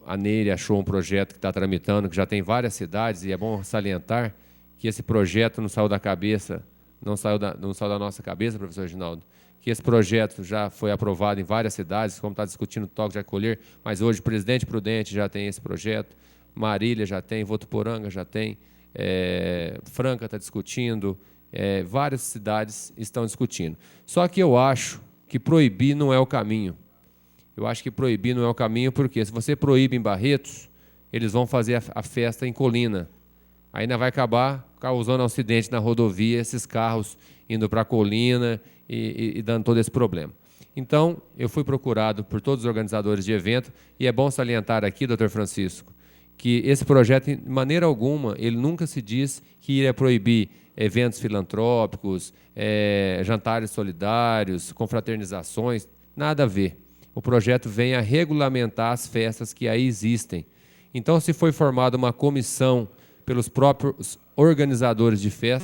a Neire achou um projeto que está tramitando, que já tem várias cidades, e é bom salientar que esse projeto não saiu da cabeça, não saiu da nossa cabeça, professor Reginaldo, que esse projeto já foi aprovado em várias cidades, como está discutindo o toque de acolher, mas hoje Presidente Prudente já tem esse projeto, Marília já tem, Votuporanga já tem, Franca está discutindo, várias cidades estão discutindo. Só que eu acho que proibir não é o caminho. Eu acho que proibir não é o caminho, porque se você proíbe em Barretos, eles vão fazer a festa em Colina. Aí ainda vai acabar causando acidente na rodovia, esses carros indo para Colina e dando todo esse problema. Então, eu fui procurado por todos os organizadores de evento, e é bom salientar aqui, doutor Francisco, que esse projeto, de maneira alguma, ele nunca se diz que iria proibir eventos filantrópicos, jantares solidários, confraternizações, nada a ver. O projeto vem a regulamentar as festas que aí existem. Então, se foi formada uma comissão pelos próprios organizadores de festa,